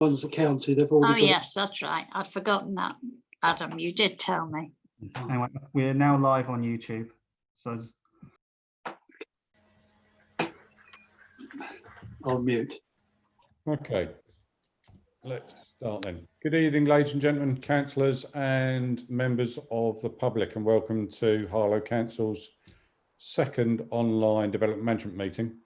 ones that counted. They've Oh, already got yes, that's right. I'd forgotten that, Adam. You did tell me. Anyway, we're now live on YouTube. So on mute. Okay, let's start then. Good evening, ladies and gentlemen, councillors and members of the public, and welcome to Harlow Council's second online development management meeting.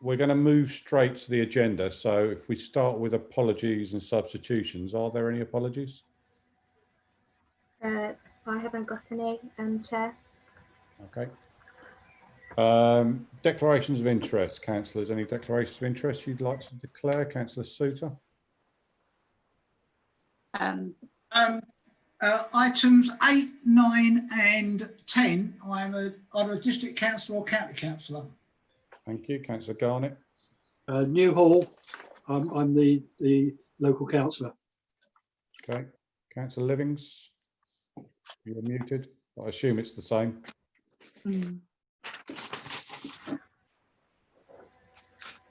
We're going to move straight to the agenda. So if we start with apologies and substitutions, are there any apologies? I haven't got any, Chair. Okay. Declarations of interest, councillors. Any declarations of interest you'd like to declare? Councillor Souter. Items 8, 9 and 10, I'm a district councillor or county councillor. Thank you. Councillor Garnett. Newhall, I'm the local councillor. Okay. Councillor Livings, you're muted. I assume it's the same.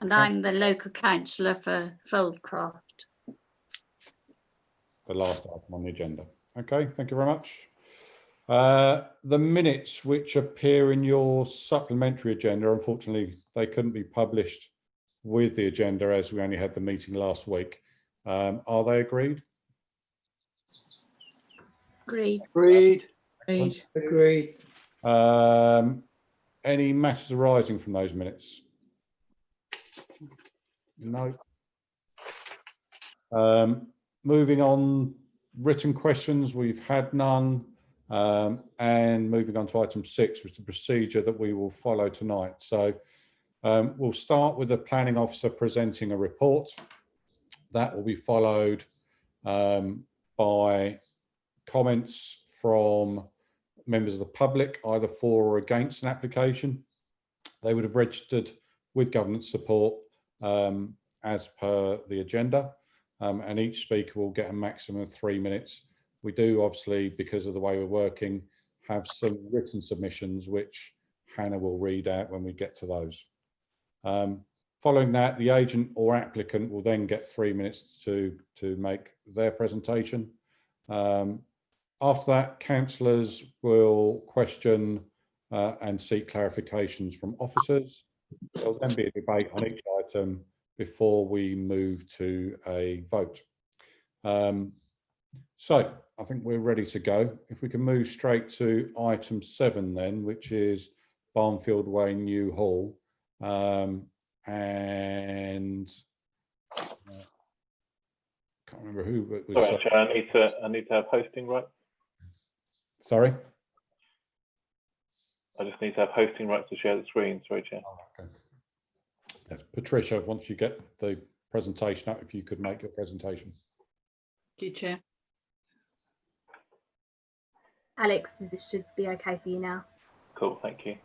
And I'm the local councillor for Foldcroft. The last item on the agenda. Okay, thank you very much. The minutes which appear in your supplementary agenda, unfortunately, they couldn't be published with the agenda as we only had the meeting last week. Are they agreed? Agreed. Agreed. Any matters arising from those minutes? No. Moving on, written questions, we've had none. And moving on to item 6, which is the procedure that we will follow tonight. So we'll start with the planning officer presenting a report. That will be followed by comments from members of the public, either for or against an application. They would have registered with government support as per the agenda, and each speaker will get a maximum of 3 minutes. We do, obviously, because of the way we're working, have some written submissions which Hannah will read out when we get to those. Following that, the agent or applicant will then get 3 minutes to make their presentation. After that, councillors will question and seek clarifications from officers. There will then be a debate on each item before we move to a vote. So I think we're ready to go. If we can move straight to item 7 then, which is Barnfield Way, Newhall. And can't remember who it was. Sorry, Chair, I need to have hosting rights. Sorry? I just need to have hosting rights to share the screen. Sorry, Chair. Oh, okay. Yes, Patricia, once you get the presentation up, if you could make your presentation. Thank you, Chair. Alex, this should be okay for you now. Cool, thank you.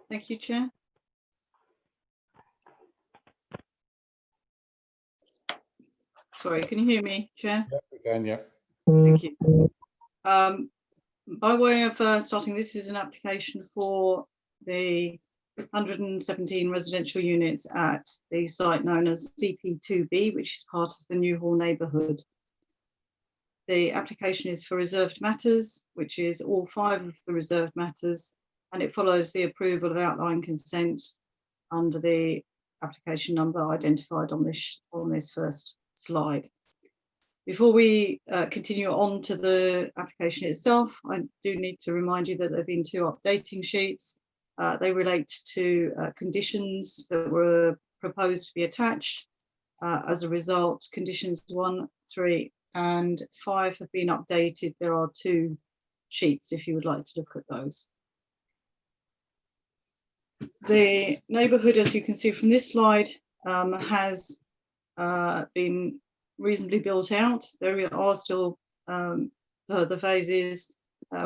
Thank you, Chair. Sorry, can you hear me, Chair? Yeah, we can, yeah. Thank you. By way of starting, this is an application for the 117 residential units at the site known as CP2B, which is part of the Newhall Neighbourhood. The application is for reserved matters, which is all 5 of the reserved matters, and it follows the approval of outline consent under the application number identified on this first slide. Before we continue on to the application itself, I do need to remind you that there have been 2 updating sheets. They relate to conditions that were proposed to be attached. As a result, conditions 1, 3 and 5 have been updated. There are 2 sheets if you would like to look at those. The neighbourhood, as you can see from this slide, has been reasonably built out. There are still further phases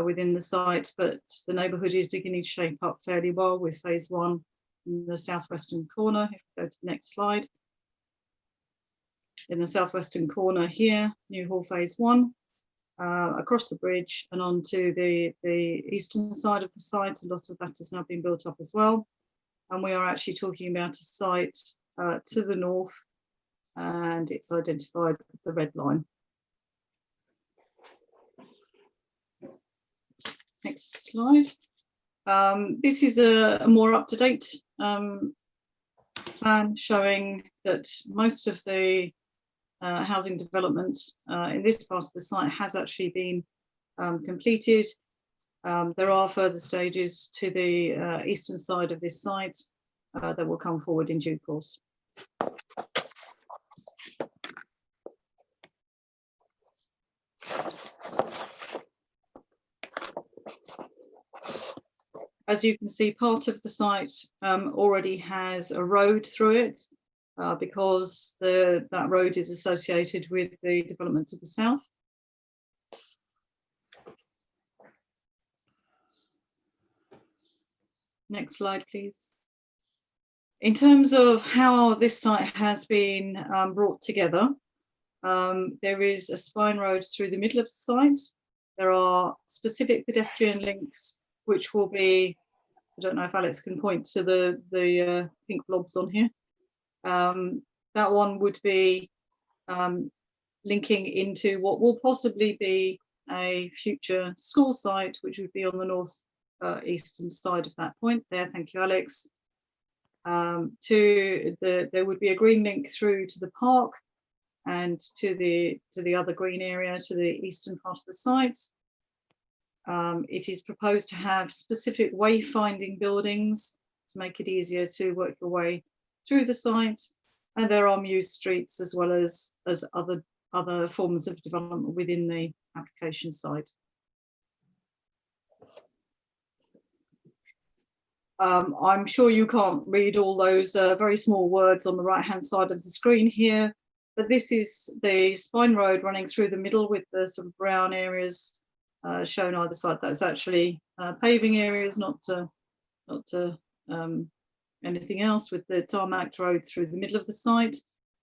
within the site, but the neighbourhood is beginning to shape up fairly well with phase 1 in the southwestern corner. If we go to the next slide. in the southwestern corner here, Newhall Phase 1, across the bridge and onto the eastern side of the site. A lot of that has now been built up as well. And we are actually talking about a site to the north, and it's identified with the red line. Next slide. This is a more up-to-date plan showing that most of the housing development in this part of the site has actually been completed. There are further stages to the eastern side of this site that will come forward in due course. As you can see, part of the site already has a road through it because that road is associated with the development to the south. Next slide, please. In terms of how this site has been brought together, there is a spine road through the middle of the site. There are specific pedestrian links, which will be, I don't know if Alex can point to the pink blobs on here. That one would be linking into what will possibly be a future school site, which would be on the north eastern side of that point there. Thank you, Alex. There would be a green link through to the park and to the other green area to the eastern part of the site. It is proposed to have specific wayfinding buildings to make it easier to work your way through the site, and there are muse streets as well as other forms of development within the application site. I'm sure you can't read all those very small words on the right hand side of the screen here, but this is the spine road running through the middle with the sort of brown areas shown either side. That's actually paving areas, not anything else, with the tarmac road through the middle of the site.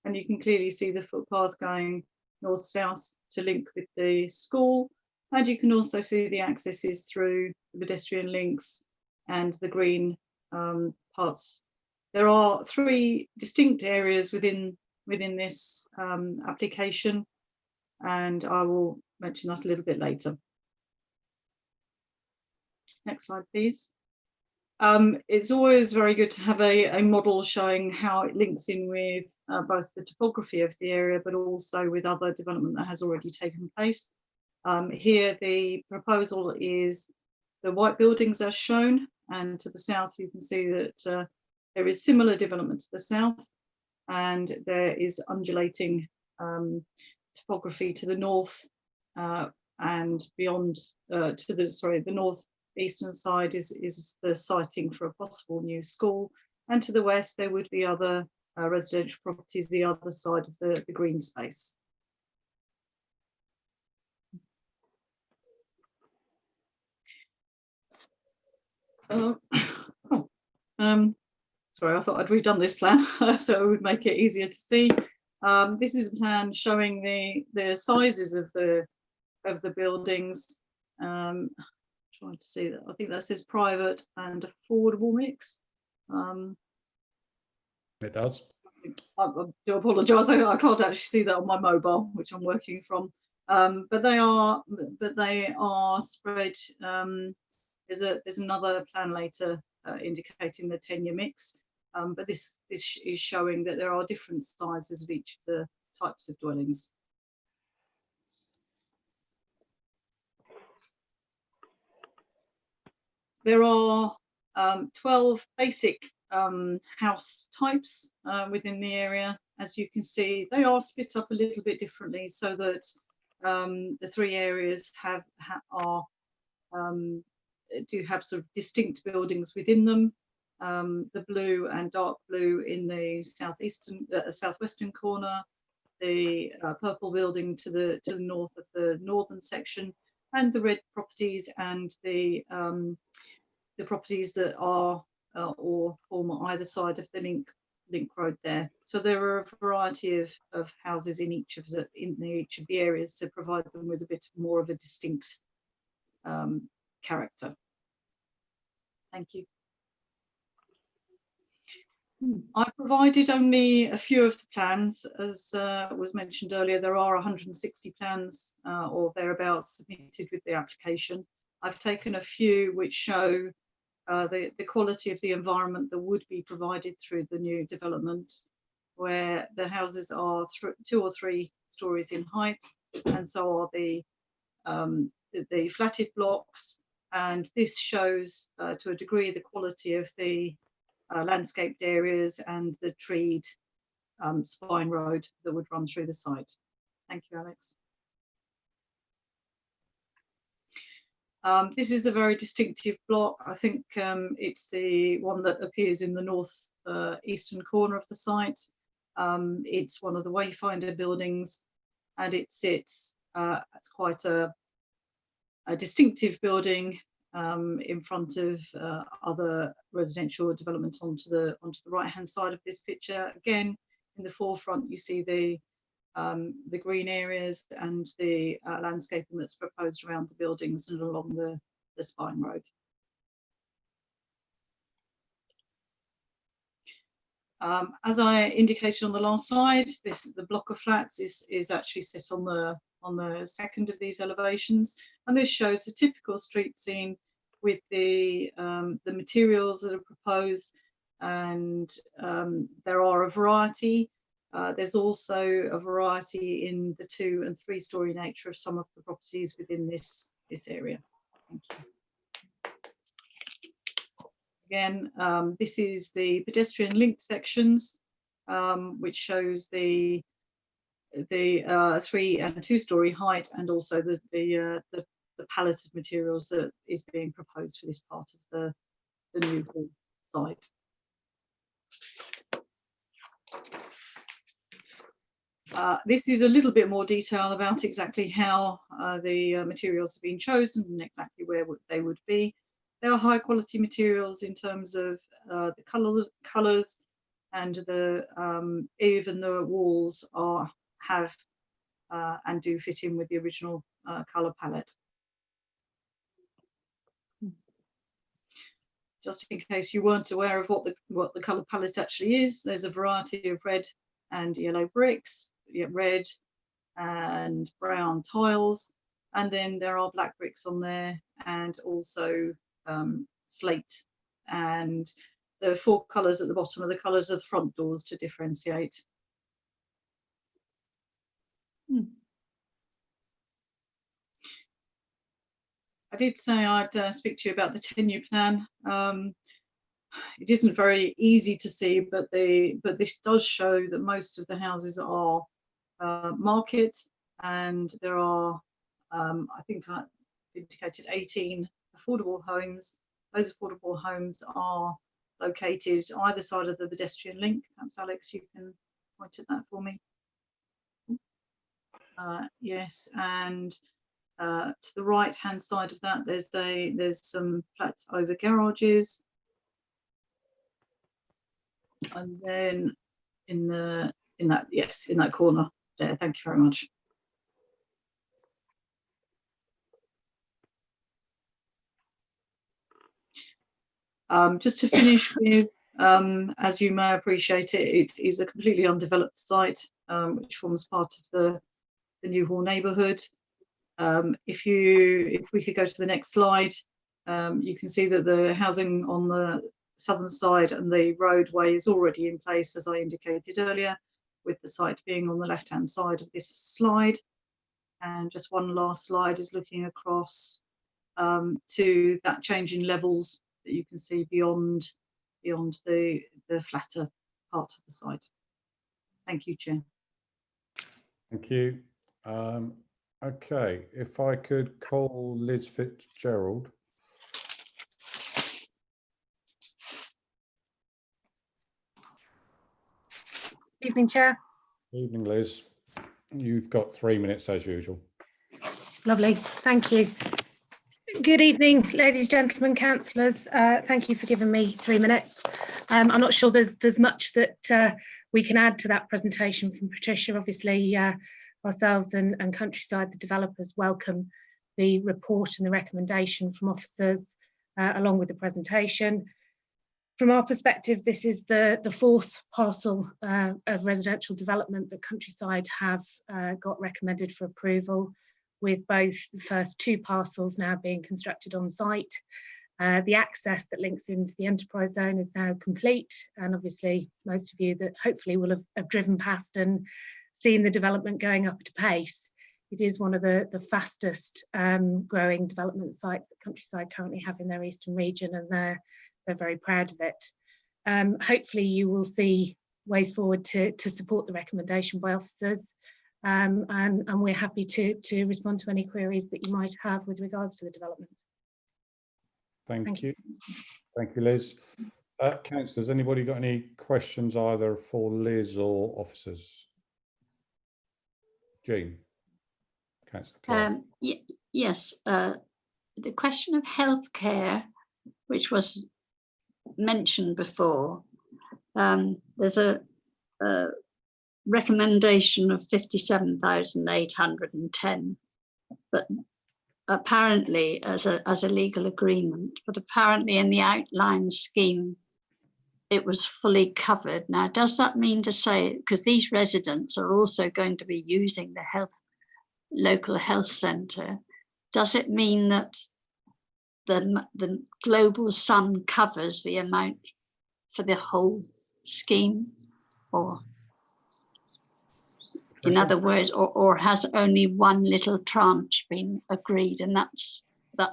And you can clearly see the footpath going north-south to link with the school. And you can also see the accesses through the pedestrian links and the green parts. There are 3 distinct areas within this application, and I will mention that a little bit later. Next slide, please. It's always very good to have a model showing how it links in with both the topography of the area, but also with other development that has already taken place. Here, the proposal is the white buildings as shown, and to the south you can see that there is similar development to the south, and there is undulating topography to the north and beyond to the northeastern side is the siting for a possible new school, and to the west there would be other residential properties the other side of the green space. Sorry, I thought I'd redone this plan so it would make it easier to see. This is a plan showing the sizes of the buildings. Trying to see that. I think that says private and affordable mix. It does. I do apologise. I can't actually see that on my mobile, which I'm working from. But they are spread. There's another plan later indicating the tenure mix. But this is showing that there are different sizes of each of the types of dwellings. There are 12 basic house types within the area. As you can see, they are split up a little bit differently so that the 3 areas do have sort of distinct buildings within them. The blue and dark blue in the southwestern corner, the purple building to the north of the northern section, and the red properties and the properties that are or form either side of the link link road there. So there are a variety of houses in each of the areas to provide them with a bit more of a distinct character. Thank you. I've provided only a few of the plans. As was mentioned earlier, there are 160 plans or thereabouts submitted with the application. I've taken a few which show the quality of the environment that would be provided through the new development, where the houses are 2 or 3 stories in height, and so are the flatted blocks. And this shows to a degree the quality of the landscaped areas and the treed spine road that would run through the site. Thank you, Alex. This is a very distinctive block. I think it's the one that appears in the north eastern corner of the site. It's one of the Wayfinder buildings, and it sits as quite a distinctive building in front of other residential development onto the right hand side of this picture. Again, in the forefront you see the green areas and the landscaping that's proposed around the buildings and along the spine road. As I indicated on the last slide, the block of flats is actually set on the second of these elevations, and this shows the typical street scene with the materials that are proposed, and there are a variety. There's also a variety in the 2- and 3-story nature of some of the properties within this area. Thank you. Again, this is the pedestrian linked sections, which shows the 3- and 2-story height, and also the palette of materials that is being proposed for this part of the Newhall site. This is a little bit more detail about exactly how the materials have been chosen and exactly where they would be. They are high quality materials in terms of the colours, and even the walls have and do fit in with the original colour palette. Just in case you weren't aware of what the colour palette actually is, there's a variety of red and yellow bricks, red and brown tiles, and then there are black bricks on there, and also slate, and the 4 colours at the bottom are the colours of the front doors to differentiate. I did say I'd speak to you about the tenure plan. It isn't very easy to see, but this does show that most of the houses are market, and there are, I think I indicated 18 affordable homes. Those affordable homes are located either side of the pedestrian link. Perhaps Alex, you can point at that for me. Yes, and to the right hand side of that there's some flats over garages, and then in that corner there. Thank you very much. Just to finish with, as you may appreciate, it is a completely undeveloped site, which forms part of the Newhall neighbourhood. If we could go to the next slide, you can see that the housing on the southern side and the roadway is already in place, as I indicated earlier, with the site being on the left hand side of this slide. And just one last slide is looking across to that change in levels that you can see beyond the flatter part of the site. Thank you, Chair. Thank you. Okay, if I could call Liz Fitzgerald. Evening, Chair. Evening, Liz. You've got 3 minutes as usual. Lovely, thank you. Good evening, ladies, gentlemen, councillors. Thank you for giving me 3 minutes. I'm not sure there's much that we can add to that presentation from Patricia. Obviously, ourselves and Countryside, the developers, welcome the report and the recommendation from officers along with the presentation. From our perspective, this is the fourth parcel of residential development that Countryside have got recommended for approval, with both the first 2 parcels now being constructed on site. The access that links into the enterprise zone is now complete, and obviously most of you that hopefully will have driven past and seen the development going up at a pace. It is one of the fastest growing development sites that Countryside currently have in their eastern region, and they're very proud of it. Hopefully you will see ways forward to support the recommendation by officers, and we're happy to respond to any queries that you might have with regards to the development. Thank you. Thank you, Liz. Councillors, anybody got any questions either for Liz or officers? Jean. Councillor Clark. Yes, the question of healthcare, which was mentioned before, there's a recommendation of 57,810, but apparently as a legal agreement, but apparently in the outline scheme it was fully covered. Now, does that mean to say, because these residents are also going to be using the local health centre, does it mean that the global sum covers the amount for the whole scheme, or in other words, or has only one little tranche been agreed, and that's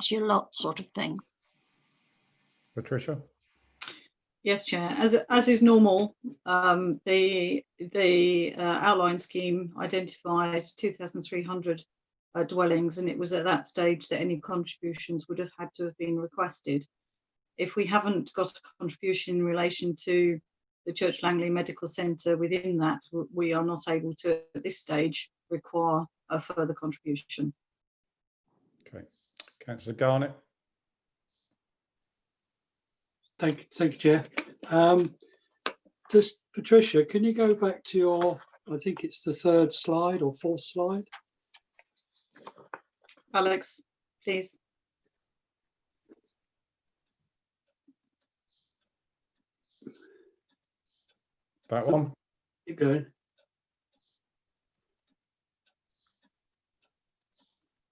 your lot sort of thing? Patricia? Yes, Chair. As is normal, the outline scheme identified 2,300 dwellings, and it was at that stage that any contributions would have had to have been requested. If we haven't got a contribution in relation to the Church Langley Medical Centre within that, we are not able to, at this stage, require a further contribution. Okay. Councillor Garnett. Thank you, Chair. Just Patricia, can you go back to your, I think it's the 3rd slide or 4th slide? Alex, please. That one. Keep going.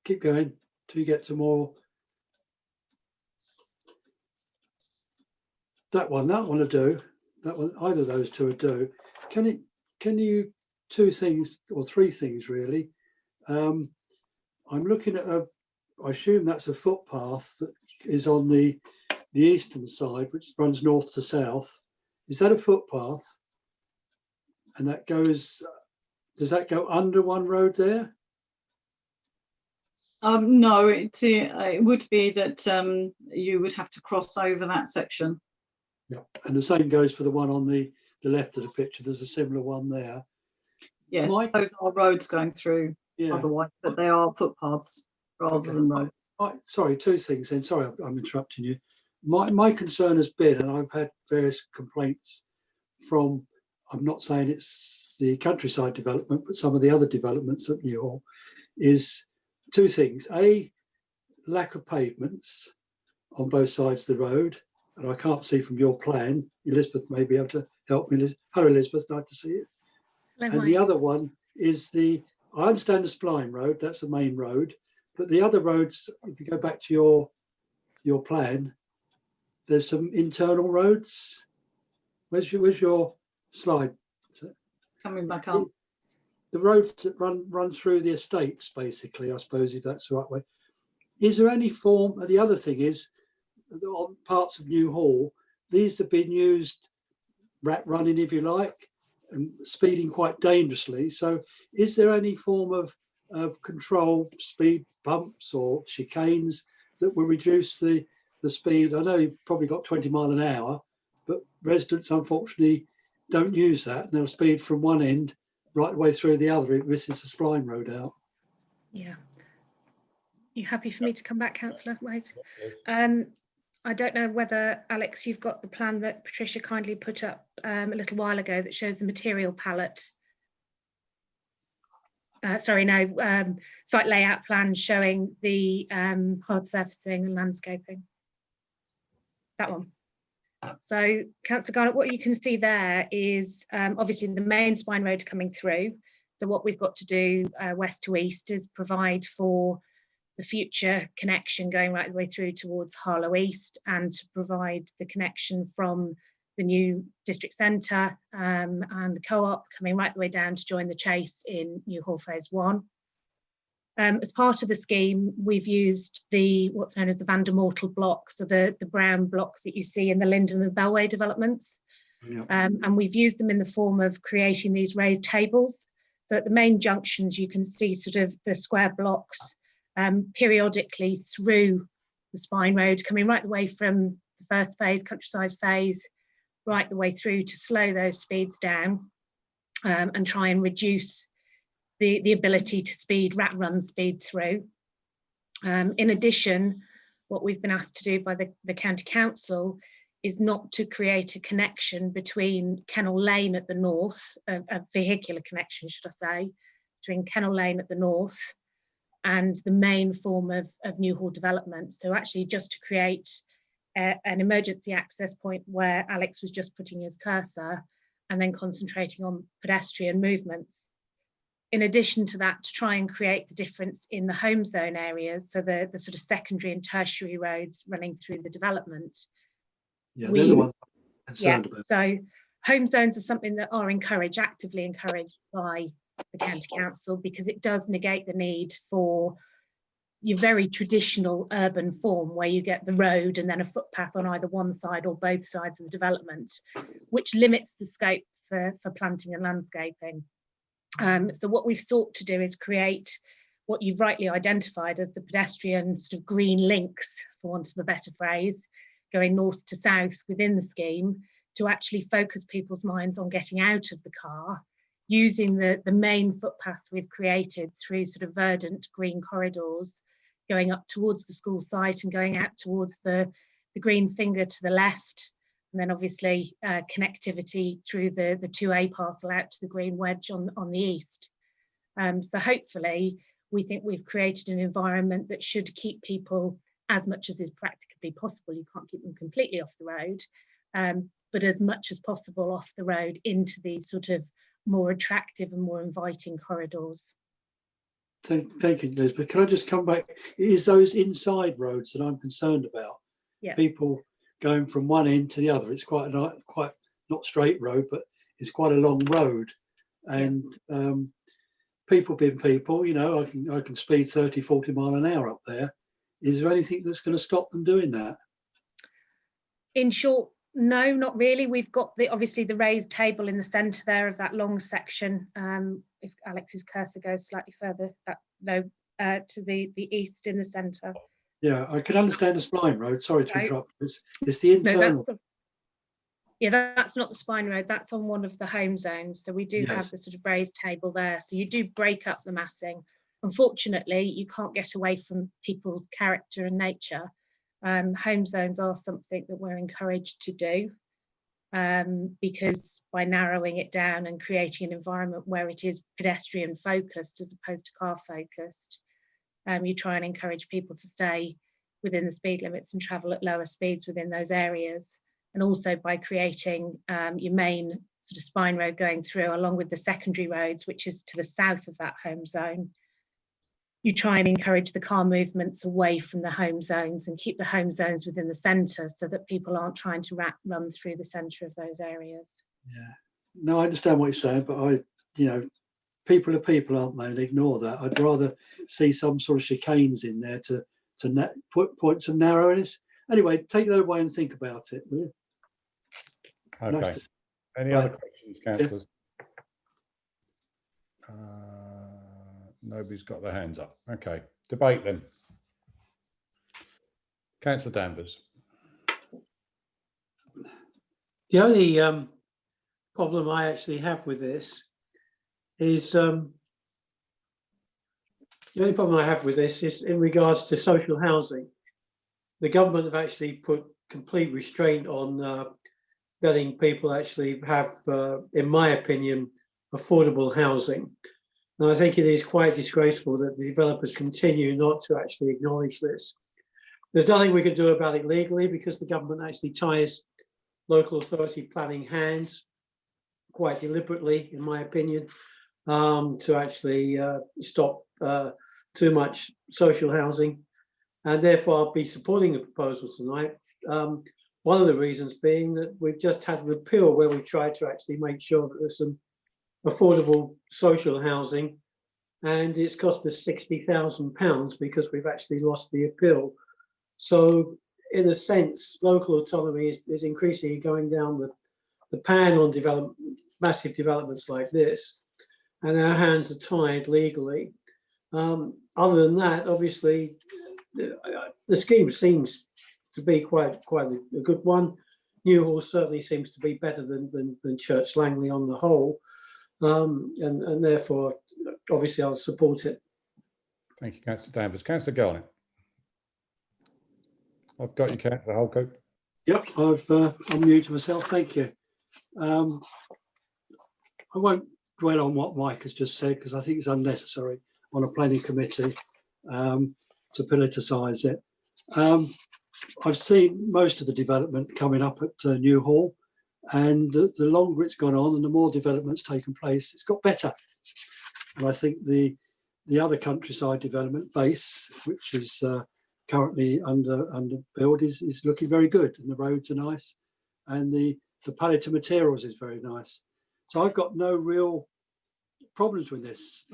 Keep going till you get to more. That one will do. That one, either of those 2 will do. Can you 2 things or 3 things really? I'm looking at I assume that's a footpath that is on the eastern side, which runs north to south. Is that a footpath? And that goes, does that go under one road there? No, it would be that you would have to cross over that section. Yeah, and the same goes for the one on the left of the picture. There's a similar one there. Yes, those are roads going through otherwise, but they are footpaths rather than roads. Sorry, 2 things then. Sorry, I'm interrupting you. My concern has been, and I've had various complaints from, I'm not saying it's the Countryside development, but some of the other developments at Newhall, is 2 things. A, lack of pavements on both sides of the road. And I can't see from your plan. Elizabeth may be able to help me. Hello, Elizabeth, nice to see you. Hello, and the other one is I understand the Spline Road, that's the main road, but the other roads, if you go back to your plan, there's some internal roads. Where's your slide? Coming back up. The roads that run through the estates, basically, I suppose, if that's the right way. Is there any form, and the other thing is, on parts of Newhall, these have been used rat running, if you like, and speeding quite dangerously. So is there any form of control, speed bumps or chicanes that will reduce the speed? I know you've probably got 20 mile an hour, but residents unfortunately don't use that, and they'll speed from one end right the way through the other. This is the Spline Road out. Yeah. You happy for me to come back, Councillor Wade? Yes. I don't know whether, Alex, you've got the plan that Patricia kindly put up a little while ago that shows the material palette. Sorry, no, site layout plan showing the hard surfacing and landscaping. That one. So, Councillor Garnett, what you can see there is obviously the main spine road coming through. So what we've got to do west to east is provide for the future connection going right the way through towards Harlow East, and to provide the connection from the new district centre and the co-op coming right the way down to join the Chase in Newhall Phase 1. As part of the scheme, we've used what's known as the Van der Mortel blocks, so the brown blocks that you see in the Linden and Bellway developments. Yep. And we've used them in the form of creating these raised tables. So at the main junctions, you can see sort of the square blocks periodically through the spine road, coming right the way from the first phase, countryside phase, right the way through to slow those speeds down and try and reduce the ability to run speed through. In addition, what we've been asked to do by the County Council is not to create a connection between Kennel Lane at the north, a vehicular connection, should I say, between Kennel Lane at the north and the main form of Newhall development. So actually just to create an emergency access point where Alex was just putting his cursor, and then concentrating on pedestrian movements. In addition to that, to try and create the difference in the home zone areas, so the sort of secondary and tertiary roads running through the development. Yeah, they're the ones I'm concerned about. So home zones are something that are actively encouraged by the County Council, because it does negate the need for your very traditional urban form where you get the road and then a footpath on either one side or both sides of the development, which limits the scope for planting and landscaping. So what we've sought to do is create what you've rightly identified as the pedestrian sort of green links, for want of a better phrase, going north to south within the scheme, to actually focus people's minds on getting out of the car, using the main footpaths we've created through sort of verdant green corridors, going up towards the school site and going out towards the green finger to the left, and then obviously connectivity through the 2A parcel out to the green wedge on the east. So hopefully we think we've created an environment that should keep people, as much as is practically possible, you can't keep them completely off the road, but as much as possible off the road into these sort of more attractive and more inviting corridors. Thank you, Liz, but can I just come back? It is those inside roads that I'm concerned about. Yeah. People going from one end to the other. It's quite not straight road, but it's quite a long road, and people being people, you know, I can speed 30, 40 mile an hour up there. Is there anything that's going to stop them doing that? In short, no, not really. We've got obviously the raised table in the centre there of that long section. If Alex's cursor goes slightly further, to the east in the centre. Yeah, I can understand the spline road. Sorry to interrupt. It's the internal. No, that's not the spine road. That's on one of the home zones. So we do have the sort of raised table there. So you do break up the massing. Unfortunately, you can't get away from people's character and nature. Home zones are something that we're encouraged to do, because by narrowing it down and creating an environment where it is pedestrian focused as opposed to car focused, you try and encourage people to stay within the speed limits and travel at lower speeds within those areas. And also by creating your main sort of spine road going through along with the secondary roads, which is to the south of that home zone, you try and encourage the car movements away from the home zones and keep the home zones within the centre, so that people aren't trying to run through the centre of those areas. Yeah, no, I understand what you're saying, but people are people, aren't they? And ignore that. I'd rather see some sort of chicanes in there to put points of narrowness. Anyway, take that away and think about it, will you? Okay. Nice Any other questions, councillors? Nobody's got their hands up. Okay, debate then. Councillor Danvers. The only problem I actually have with this is The only problem I have with this is in regards to social housing. The government have actually put complete restraint on letting people actually have, in my opinion, affordable housing. And I think it is quite disgraceful that the developers continue not to actually acknowledge this. There's nothing we can do about it legally because the government actually ties local authority planning hands quite deliberately, in my opinion, to actually stop too much social housing. And therefore, I'll be supporting the proposal tonight. One of the reasons being that we've just had a repeal where we tried to actually make sure that there's some affordable social housing, and it's cost us £60,000 because we've actually lost the appeal. So in a sense, local autonomy is increasingly going down the pan on massive developments like this, and our hands are tied legally. Other than that, obviously, the scheme seems to be quite a good one. Newhall certainly seems to be better than Church Langley on the whole, and therefore, obviously, I'll support it. Thank you, Councillor Danvers. Councillor Garnett. I've got you, Councillor Holcote. Yep, I've unmuted myself. Thank you. I won't dwell on what Mike has just said because I think it's unnecessary on a planning committee to politicise it. I've seen most of the development coming up at Newhall, and the longer it's gone on and the more development's taken place, it's got better. And I think the other countryside development base, which is currently under build, is looking very good, and the roads are nice, and the palette of materials is very nice. So I've got no real problems with this.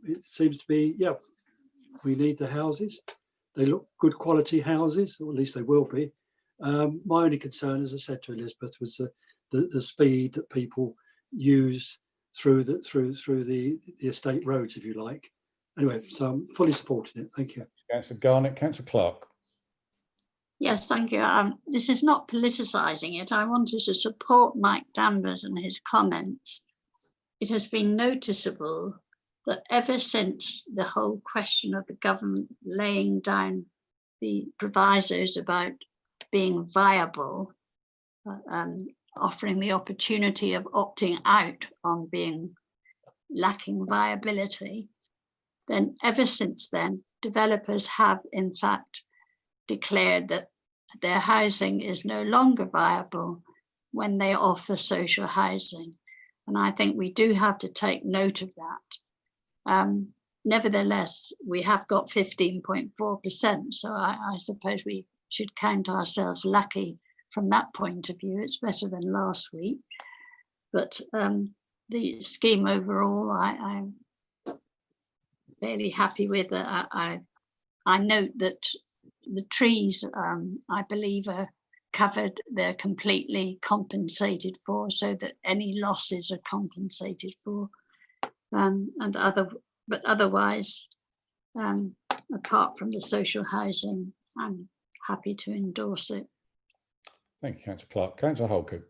It seems to be, yeah, we need the houses. They look good quality houses, or at least they will be. My only concern, as I said to Elizabeth, was the speed that people use through the estate roads, if you like. Anyway, so I'm fully supporting it. Thank you. Councillor Garnett. Councillor Clark. Yes, thank you. This is not politicising it. I wanted to support Mike Danvers and his comments. It has been noticeable that ever since the whole question of the government laying down the provisos about being viable, offering the opportunity of opting out on being lacking viability, then ever since then, developers have in fact declared that their housing is no longer viable when they offer social housing. And I think we do have to take note of that. Nevertheless, we have got 15.4%. So I suppose we should count ourselves lucky from that point of view. It's better than last week. But the scheme overall, I'm fairly happy with. I note that the trees, I believe, are covered. They're completely compensated for, so that any losses are compensated for. But otherwise, apart from the social housing, I'm happy to endorse it. Thank you, Councillor Clark. Councillor Holcote.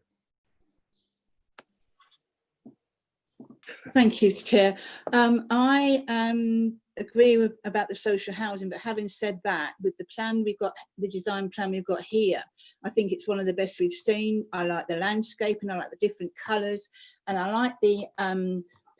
Thank you, Chair. I agree about the social housing, but having said that, with the plan we've got, the design plan we've got here, I think it's one of the best we've seen. I like the landscape and I like the different colours, and I like the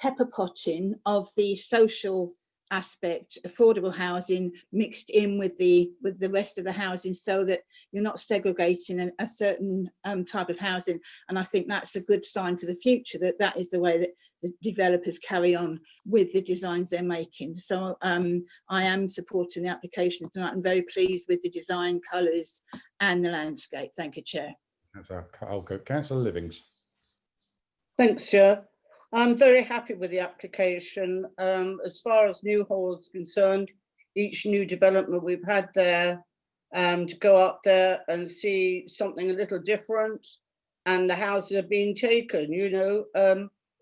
pepper potting of the social aspect, affordable housing mixed in with the rest of the housing, so that you're not segregating a certain type of housing. And I think that's a good sign for the future, that is the way that the developers carry on with the designs they're making. So I am supporting the application tonight. I'm very pleased with the design, colours and the landscape. Thank you, Chair. Councillor Holcote. Councillor Livings. Thanks, Chair. I'm very happy with the application. As far as Newhall is concerned, each new development we've had there, to go up there and see something a little different, and the houses are being taken, you know,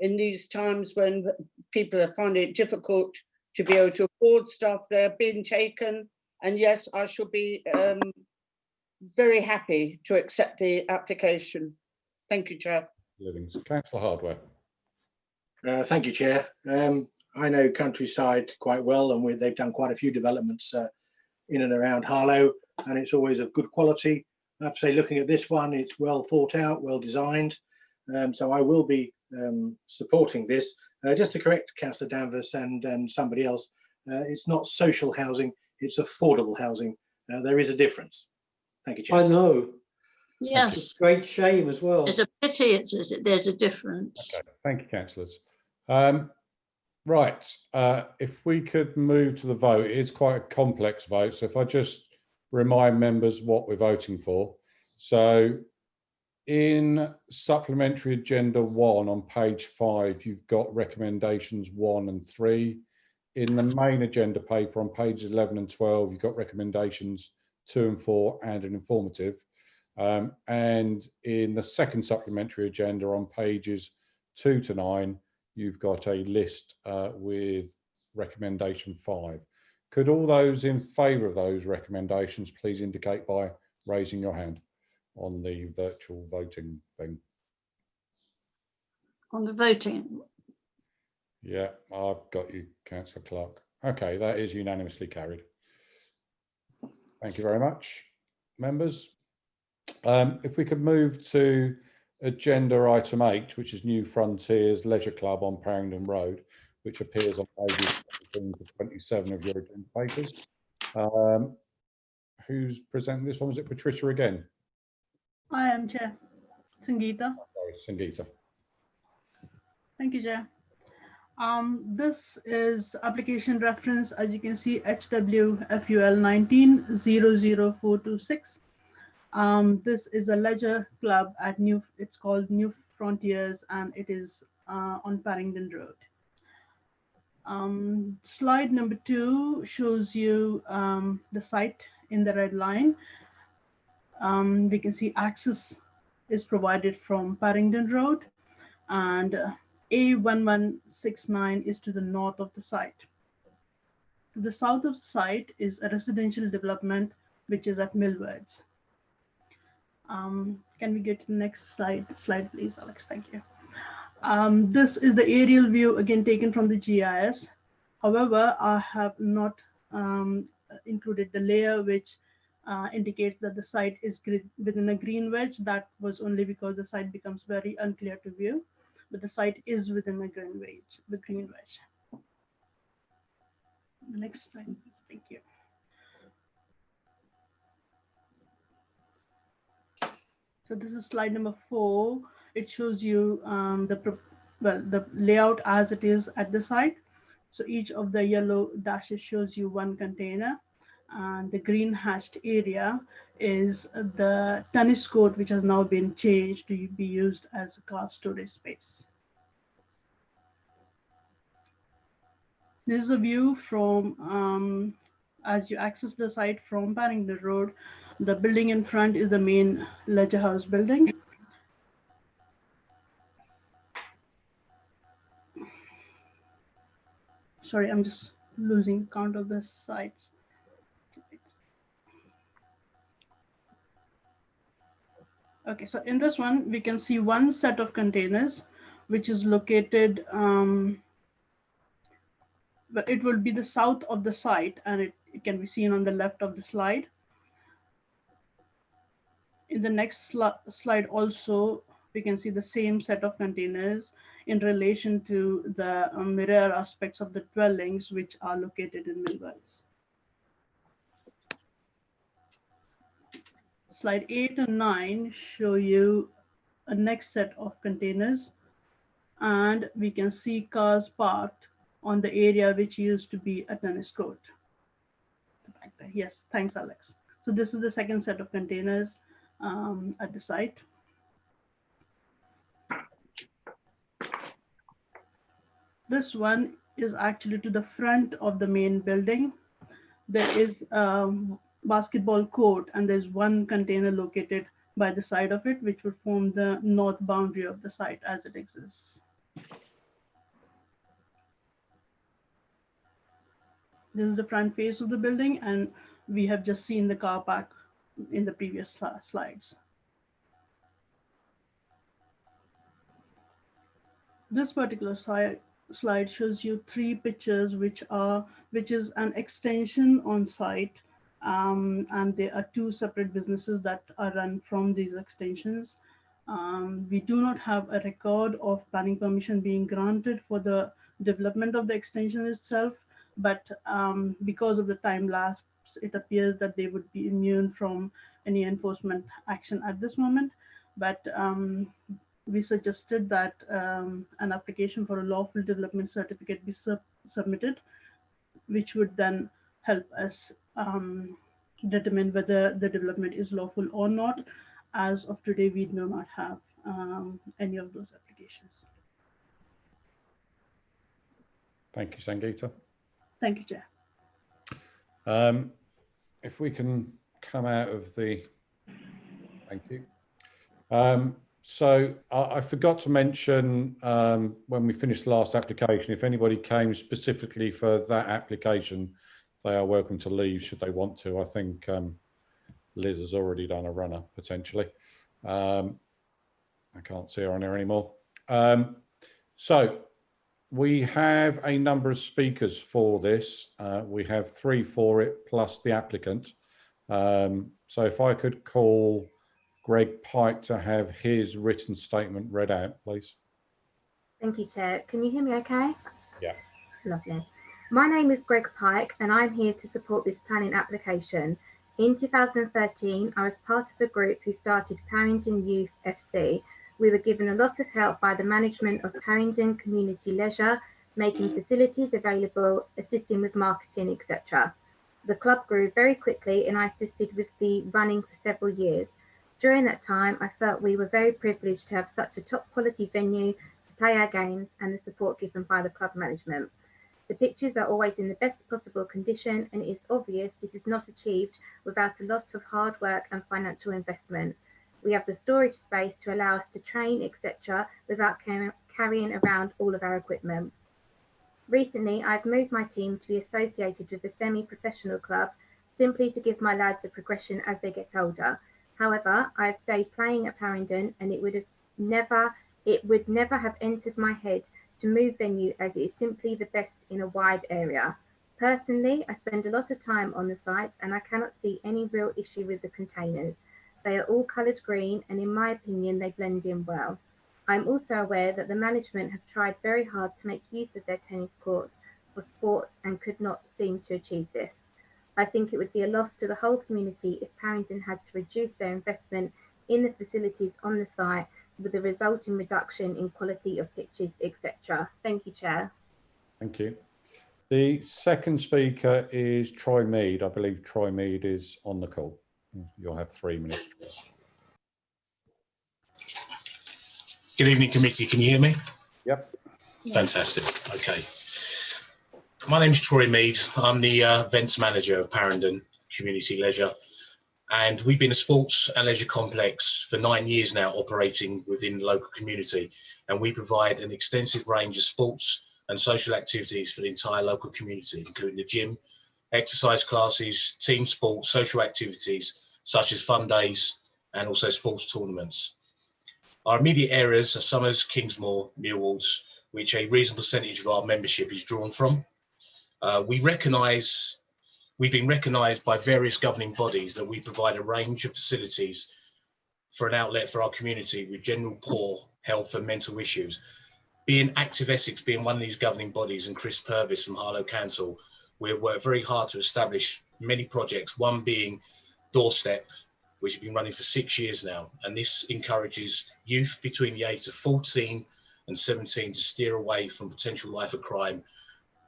in these times when people are finding it difficult to be able to afford stuff, they're being taken. And yes, I shall be very happy to accept the application. Thank you, Chair. Livings. Councillor Hardware. Thank you, Chair. I know Countryside quite well, and they've done quite a few developments in and around Harlow, and it's always of good quality. I have to say, looking at this one, it's well thought out, well designed. So I will be supporting this. Just to correct Councillor Danvers and somebody else, it's not social housing, it's affordable housing. There is a difference. Thank you, Chair. I know. Yes, It's a great shame as well. it's a pity there's a difference. Okay, thank you, councillors. Right, if we could move to the vote, it's quite a complex vote. So if I just remind members what we're voting for. So in supplementary agenda 1 on page 5, you've got recommendations 1 and 3. In the main agenda paper on pages 11 and 12, you've got recommendations 2 and 4 and an informative. And in the second supplementary agenda on pages 2 to 9, you've got a list with recommendation 5. Could all those in favour of those recommendations please indicate by raising your hand on the virtual voting thing? On the voting, Yeah, I've got you, Councillor Clark. Okay, that is unanimously carried. Thank you very much, members. If we could move to agenda item 8, which is New Frontiers Leisure Club on Parrington Road, which appears on pages 17 to 27 of your agenda papers. Who's presenting this one? Was it Patricia again? I am, Chair. Sangeeta. Sorry, Sangeeta. Thank you, Chair. This is application reference, as you can see, HWFUL 19-00426. This is a leisure club at it's called New Frontiers, and it is on Parrington Road. Slide number 2 shows you the site in the red line. We can see access is provided from Parrington Road, and A1169 is to the north of the site. To the south of the site is a residential development, which is at Millwards. Can we get to the next slide? Slide, please, Alex. Thank you. This is the aerial view, again taken from the GIS. However, I have not included the layer which indicates that the site is within a green wedge. That was only because the site becomes very unclear to view, but the site is within a green wedge. The next slide, please. Thank you. So this is slide number 4. It shows you the layout as it is at the site. So each of the yellow dashes shows you one container, and the green hatched area is the tennis court, which has now been changed to be used as a car storage space. This is a view from as you access the site from Parrington Road. The building in front is the main leisure house building. Sorry, I'm just losing count of the sites. Okay, so in this one, we can see one set of containers, which is located, but it will be the south of the site, and it can be seen on the left of the slide. In the next slide also, we can see the same set of containers in relation to the mirror aspects of the dwellings, which are located in Millwards. Slide 8 and 9 show you a next set of containers, and we can see cars parked on the area which used to be a tennis court. Yes, thanks, Alex. So this is the second set of containers at the site. This one is actually to the front of the main building. There is a basketball court, and there's one container located by the side of it, which would form the north boundary of the site as it exists. This is the front face of the building, and we have just seen the car park in the previous slides. This particular site slide shows you 3 pictures, which is an extension on site, and there are 2 separate businesses that are run from these extensions. We do not have a record of planning permission being granted for the development of the extension itself, but because of the time lapse, it appears that they would be immune from any enforcement action at this moment. But we suggested that an application for a lawful development certificate be submitted, which would then help us determine whether the development is lawful or not. As of today, we do not have any of those applications. Thank you, Sangeeta. Thank you, Chair. If we can come out of the, thank you. So I forgot to mention when we finished the last application, if anybody came specifically for that application, they are welcome to leave should they want to. I think Liz has already done a runner potentially. I can't see her on there anymore. So we have a number of speakers for this. We have 3 for it plus the applicant. So if I could call Greg Pike to have his written statement read out, please. Thank you, Chair. Can you hear me okay? Yeah. Lovely. My name is Greg Pike and I'm here to support this planning application. In 2013, I was part of a group who started Parringdon Youth FC. We were given a lot of help by the management of Parringdon Community Leisure, making facilities available, assisting with marketing, etc. The club grew very quickly and I assisted with the running for several years. During that time, I felt we were very privileged to have such a top quality venue to play our games and the support given by the club management. The pitches are always in the best possible condition and it is obvious this is not achieved without a lot of hard work and financial investment. We have the storage space to allow us to train, etc. without carrying around all of our equipment. Recently, I've moved my team to be associated with a semi-professional club simply to give my lads a progression as they get older. However, I have stayed playing at Parringdon and it would never have entered my head to move venue as it is simply the best in a wide area. Personally, I spend a lot of time on the site and I cannot see any real issue with the containers. They are all coloured green and in my opinion they blend in well. I'm also aware that the management have tried very hard to make use of their tennis courts for sports and could not seem to achieve this. I think it would be a loss to the whole community if Parringdon had to reduce their investment in the facilities on the site with the resulting reduction in quality of pitches, etc. Thank you, Chair. Thank you. The second speaker is Troy Mead. I believe Troy Mead is on the call. You'll have 3 minutes. Good evening, committee. Can you hear me? Yep. Fantastic. Okay. My name is Troy Mead. I'm the events manager of Parringdon Community Leisure. And we've been a sports and leisure complex for 9 years now, operating within the local community. And we provide an extensive range of sports and social activities for the entire local community, including the gym, exercise classes, team sports, social activities, such as fun days, and also sports tournaments. Our immediate areas are Somers, Kingsmoor, Newhalls, which a reasonable percentage of our membership is drawn from. We've been recognised by various governing bodies that we provide a range of facilities for an outlet for our community with general poor health and mental issues. Being Active Essex being one of these governing bodies and Chris Purvis from Harlow Council, we have worked very hard to establish many projects, one being Doorstep, which has been running for 6 years now. And this encourages youth between the ages of 14 and 17 to steer away from potential life of crime,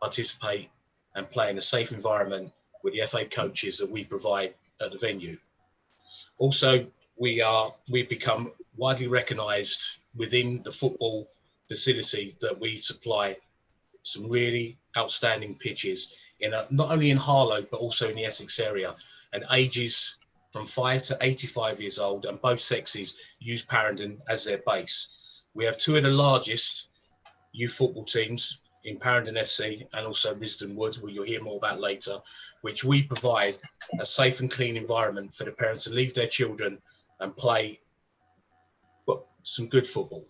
participate and play in a safe environment with the FA coaches that we provide at the venue. Also, we've become widely recognised within the football facility that we supply some really outstanding pitches not only in Harlow, but also in the Essex area, and ages from 5 to 85 years old, and both sexes use Parringdon as their base. We have 2 of the largest youth football teams in Parringdon FC and also Risdon Wood, where you'll hear more about later, which we provide a safe and clean environment for the parents to leave their children and play some good football.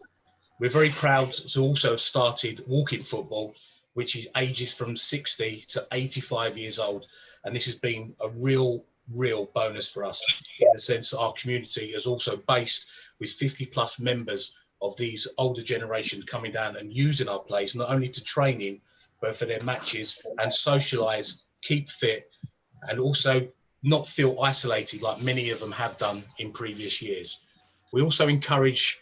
We're very proud to also have started walking football, which is ages from 60 to 85 years old. And this has been a real bonus for us, in the sense that our community is also based with 50+ members of these older generations coming down and using our place, not only to training, but for their matches and socialise, keep fit, and also not feel isolated like many of them have done in previous years. We also encourage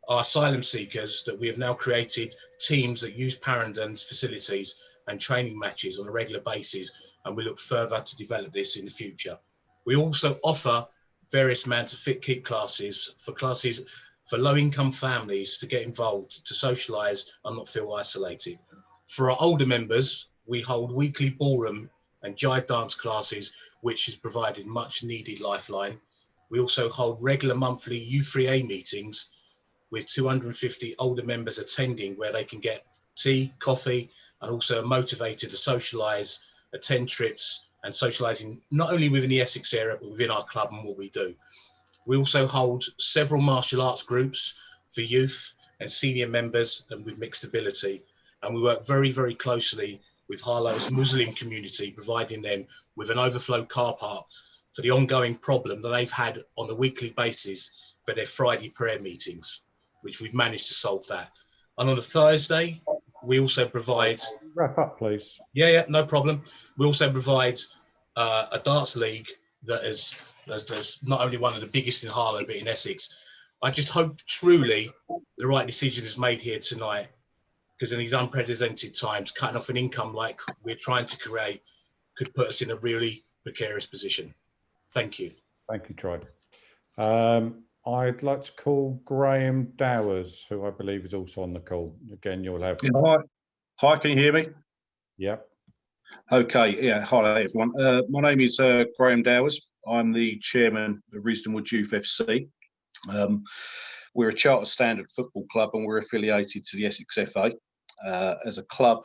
our asylum seekers that we have now created teams that use Parendon's facilities and training matches on a regular basis, and we look further to develop this in the future. We also offer various Man to Fit Keep classes for low-income families to get involved, to socialise and not feel isolated. For our older members, we hold weekly ballroom and jive dance classes, which has provided much needed lifeline. We also hold regular monthly U3A meetings with 250 older members attending, where they can get tea, coffee, and also are motivated to socialise, attend trips, and socialising not only within the Essex area, but within our club and what we do. We also hold several martial arts groups for youth and senior members and with mixed ability. And we work very, very closely with Harlow's Muslim community, providing them with an overflow car park for the ongoing problem that they've had on a weekly basis for their Friday prayer meetings, which we've managed to solve that. And on a Thursday, we also provide... Wrap up, please. Yeah, no problem. We also provide a darts league that is not only one of the biggest in Harlow, but in Essex. I just hope truly the right decision is made here tonight, because in these unprecedented times, cutting off an income like we're trying to create could put us in a really precarious position. Thank you. Thank you, Troy. I'd like to call Graham Dowers, who I believe is also on the call. Again, you'll have... Yeah, hi, can you hear me? Yep. Okay, yeah, hi everyone. My name is Graham Dowers. I'm the chairman of Risdonwood Youth FC. We're a chartered standard football club and we're affiliated to the Essex FA. As a club,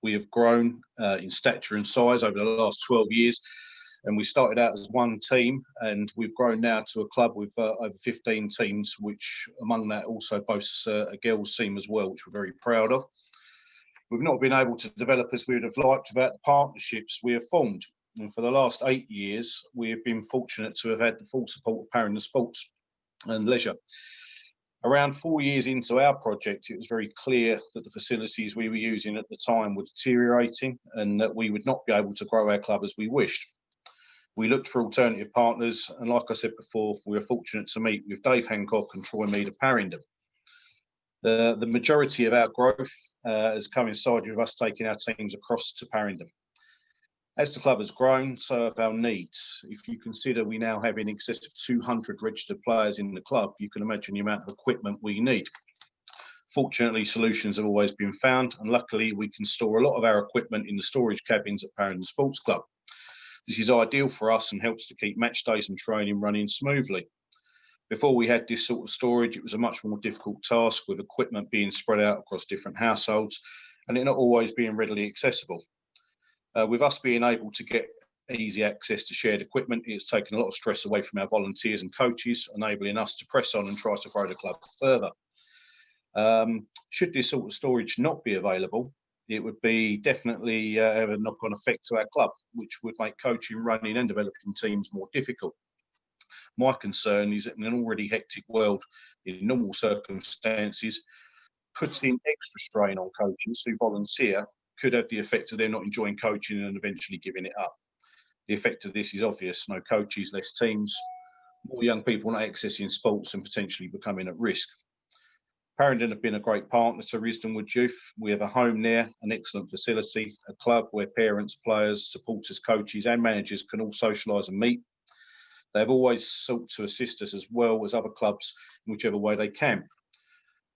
we have grown in stature and size over the last 12 years. And we started out as one team, and we've grown now to a club with over 15 teams, which among that also boasts a girls' team as well, which we're very proud of. We've not been able to develop as we would have liked without the partnerships we have formed. And for the last 8 years, we have been fortunate to have had the full support of Parendon Sports and Leisure. Around 4 years into our project, it was very clear that the facilities we were using at the time were deteriorating and that we would not be able to grow our club as we wished. We looked for alternative partners, and like I said before, we were fortunate to meet with Dave Hancock and Troy Mead of Parendon. The majority of our growth has coincided with us taking our teams across to Parendon. As the club has grown, so have our needs. If you consider we now have in excess of 200 registered players in the club, you can imagine the amount of equipment we need. Fortunately, solutions have always been found, and luckily we can store a lot of our equipment in the storage cabins at Parendon Sports Club. This is ideal for us and helps to keep match days and training running smoothly. Before we had this sort of storage, it was a much more difficult task, with equipment being spread out across different households and it not always being readily accessible. With us being able to get easy access to shared equipment, it's taken a lot of stress away from our volunteers and coaches, enabling us to press on and try to grow the club further. Should this sort of storage not be available, it would be definitely have a knock-on effect to our club, which would make coaching, running and developing teams more difficult. My concern is that in an already hectic world, in normal circumstances, putting extra strain on coaches who volunteer could have the effect of them not enjoying coaching and eventually giving it up. The effect of this is obvious: no coaches, less teams, more young people not accessing sports and potentially becoming at risk. Parendon have been a great partner to Risdonwood Youth. We have a home there, an excellent facility, a club where parents, players, supporters, coaches and managers can all socialise and meet. They've always sought to assist us as well as other clubs in whichever way they can.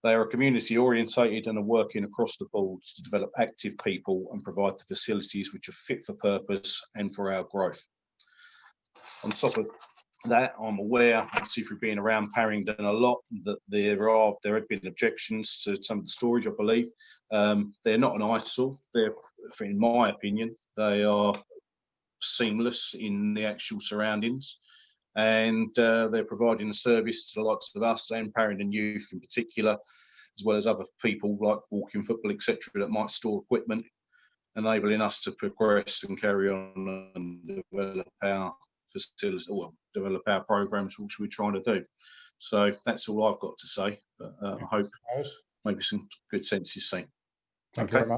They are community orientated and are working across the board to develop active people and provide the facilities which are fit for purpose and for our growth. On top of that, I'm aware, obviously through being around Parendon a lot, that there have been objections to some of the storage, I believe. They're not an eyesore. They're, in my opinion, they are seamless in the actual surroundings, and they're providing a service to the likes of us and Parendon Youth in particular, as well as other people like walking football, etc., that might store equipment, enabling us to progress and carry on and develop our facilities, or develop our programs, which we're trying to do. So that's all I've got to say. But I hope maybe some good sense is seen. Thank you very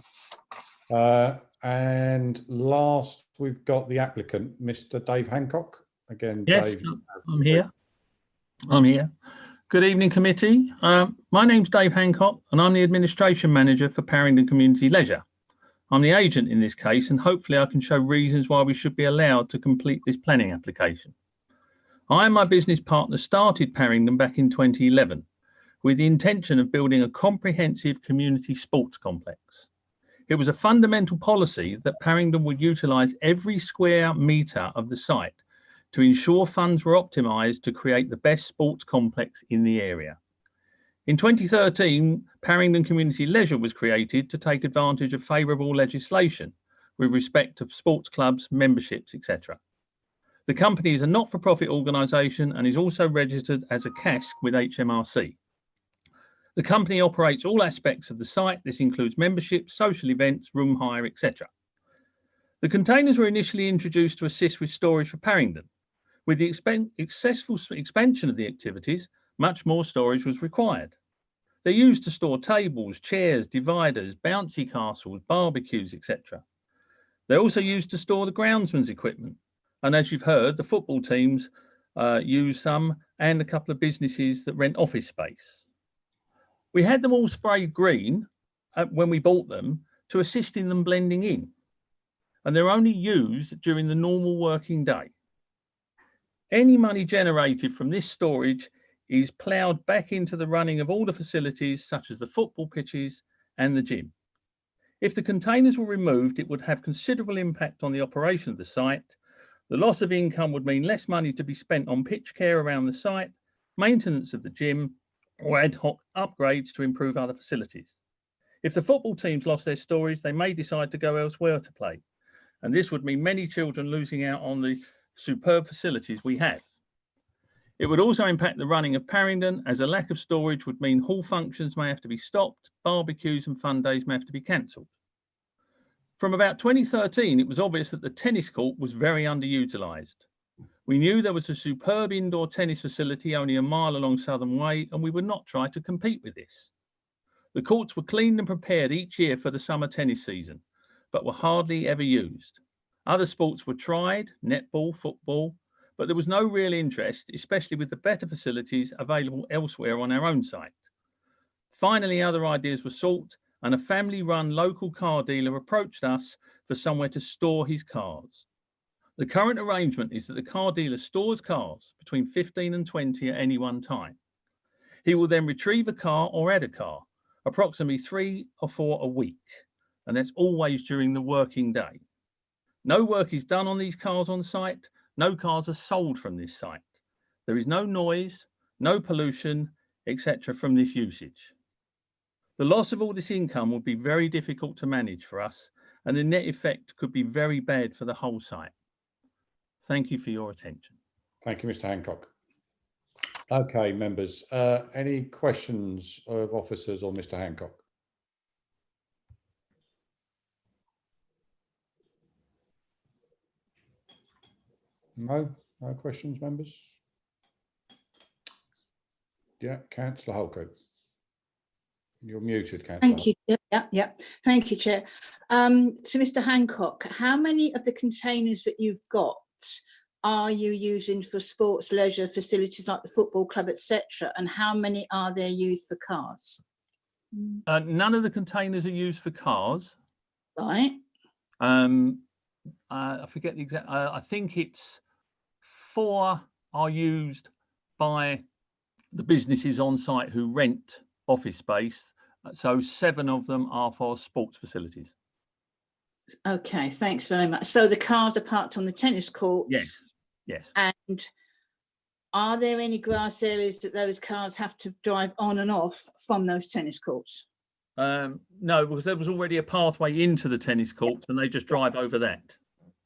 much. And last, we've got the applicant, Mr. Dave Hancock. Again, yes, Dave. I'm here. I'm here. Good evening, committee. My name's Dave Hancock, and I'm the administration manager for Parringdon Community Leisure. I'm the agent in this case, and hopefully I can show reasons why we should be allowed to complete this planning application. I and my business partner started Parringdon back in 2011 with the intention of building a comprehensive community sports complex. It was a fundamental policy that Parringdon would utilise every square metre of the site to ensure funds were optimised to create the best sports complex in the area. In 2013, Parringdon Community Leisure was created to take advantage of favourable legislation with respect to sports clubs, memberships, etc. The company is a not-for-profit organisation and is also registered as a CASC with HMRC. The company operates all aspects of the site. This includes memberships, social events, room hire, etc. The containers were initially introduced to assist with storage for Parringdon. With the successful expansion of the activities, much more storage was required. They're used to store tables, chairs, dividers, bouncy castles, barbecues, etc. They're also used to store the groundsman's equipment. And as you've heard, the football teams use some, and a couple of businesses that rent office space. We had them all sprayed green when we bought them to assist in them blending in. And they're only used during the normal working day. Any money generated from this storage is ploughed back into the running of all the facilities, such as the football pitches and the gym. If the containers were removed, it would have considerable impact on the operation of the site. The loss of income would mean less money to be spent on pitch care around the site, maintenance of the gym, or ad hoc upgrades to improve other facilities. If the football teams lost their storage, they may decide to go elsewhere to play. And this would mean many children losing out on the superb facilities we have. It would also impact the running of Parringdon, as a lack of storage would mean hall functions may have to be stopped, barbecues and fun days may have to be cancelled. From about 2013, it was obvious that the tennis court was very underutilised. We knew there was a superb indoor tennis facility only a mile along Southern Way, and we would not try to compete with this. The courts were cleaned and prepared each year for the summer tennis season, but were hardly ever used. Other sports were tried, netball, football, but there was no real interest, especially with the better facilities available elsewhere on our own site. Finally, other ideas were sought, and a family-run local car dealer approached us for somewhere to store his cars. The current arrangement is that the car dealer stores cars between 15 and 20 at any one time. He will then retrieve a car or add a car, approximately 3 or 4 a week, and that's always during the working day. No work is done on these cars on site. No cars are sold from this site. There is no noise, no pollution, etc. from this usage. The loss of all this income would be very difficult to manage for us, and the net effect could be very bad for the whole site. Thank you for your attention. Thank you, Mr. Hancock. Okay, members, any questions of officers or Mr. Hancock? No questions, members? Yeah, Councillor Holcote. You're muted, Councillor. Thank you. Yeah. Thank you, Chair. So, Mr. Hancock, how many of the containers that you've got are you using for sports, leisure facilities like the football club, etc., and how many are there used for cars? None of the containers are used for cars. Right. I forget the exact. I think it's 4 are used by the businesses on site who rent office space. So 7 of them are for sports facilities. Okay, thanks very much. So the cars are parked on the tennis courts? Yes, yes. And are there any grass areas that those cars have to drive on and off from those tennis courts? No, because there was already a pathway into the tennis courts and they just drive over that.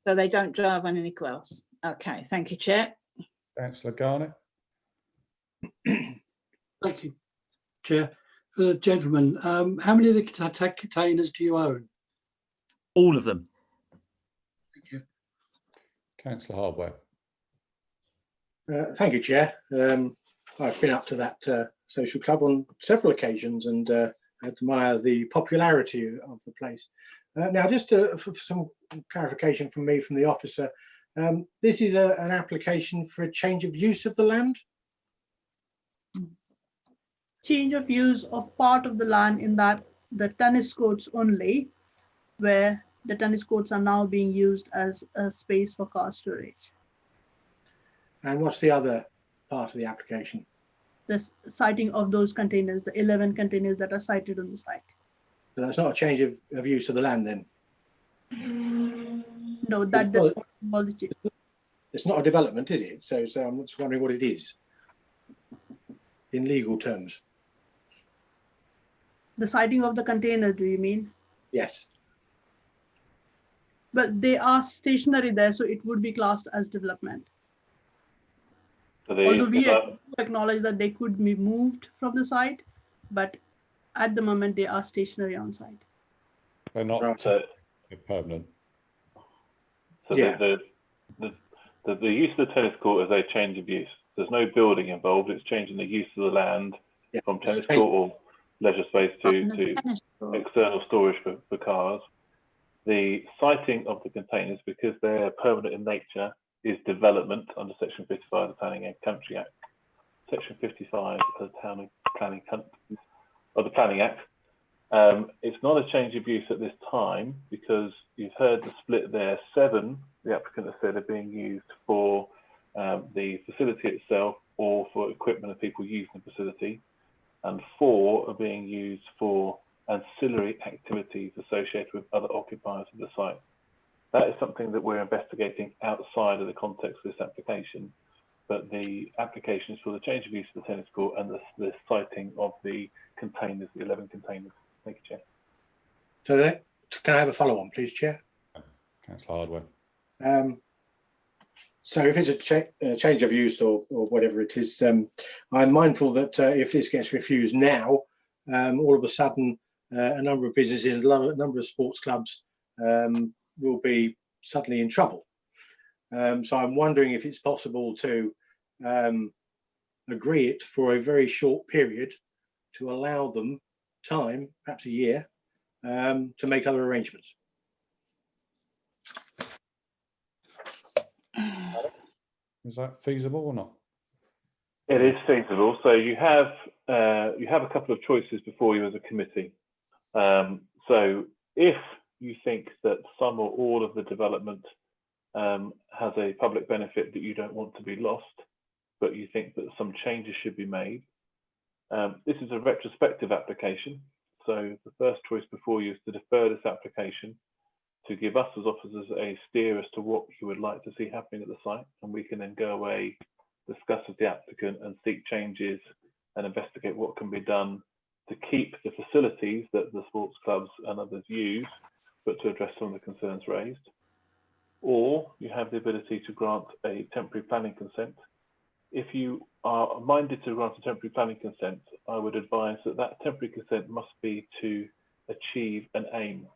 So they don't drive on any grass. Okay, thank you, Chair. Councillor Garnett. Thank you, Chair. for the gentleman, how many of the containers do you own? All of them. Thank you. Councillor Hardware. Thank you, Chair. I've been up to that social club on several occasions and admire the popularity of the place. Now, just for some clarification from me, from the officer, this is an application for a change of use of the land? Change of use of part of the land, in that the tennis courts only, where the tennis courts are now being used as a space for car storage. And what's the other part of the application? The siting of those containers, the 11 containers that are sited on the site. So that's not a change of use of the land then? No, that does not involve the change. It's not a development, is it? So I'm just wondering what it is in legal terms. The siting of the container, do you mean? Yes. But they are stationary there, so it would be classed as development. So Although we acknowledge that they could be moved from the site, but at the moment they are stationary on site. They're not permanent. So yeah. the use of the tennis court is a change of use. There's no building involved. It's changing the use of the land from tennis court or leisure space to external storage for cars. The siting of the containers, because they're permanent in nature, is development under Section 55 of the Planning and Country Act. Section 55 of the Planning Act. It's not a change of use at this time, because you've heard the split there. 7, the applicant has said, are being used for the facility itself or for equipment of people using the facility, and 4 are being used for ancillary activities associated with other occupiers of the site. That is something that we're investigating outside of the context of this application, but the application is for the change of use of the tennis court and the siting of the containers, the 11 containers. Thank you, Chair. So can I have a follow-on, please, Chair? Councillor Hardware. So if it's a change of use or whatever it is, I'm mindful that if this gets refused now, all of a sudden a number of businesses and a number of sports clubs will be suddenly in trouble. So I'm wondering if it's possible to agree it for a very short period to allow them time, perhaps a year, to make other arrangements. Is that feasible or not? It is feasible. So you have a couple of choices before you as a committee. So if you think that some or all of the development has a public benefit that you don't want to be lost, but you think that some changes should be made, this is a retrospective application. So the first choice before you is to defer this application to give us as officers a steer as to what you would like to see happening at the site, and we can then go away, discuss with the applicant and seek changes and investigate what can be done to keep the facilities that the sports clubs and others use, but to address some of the concerns raised. Or you have the ability to grant a temporary planning consent. If you are minded to grant a temporary planning consent, I would advise that that temporary consent must be to achieve an aim.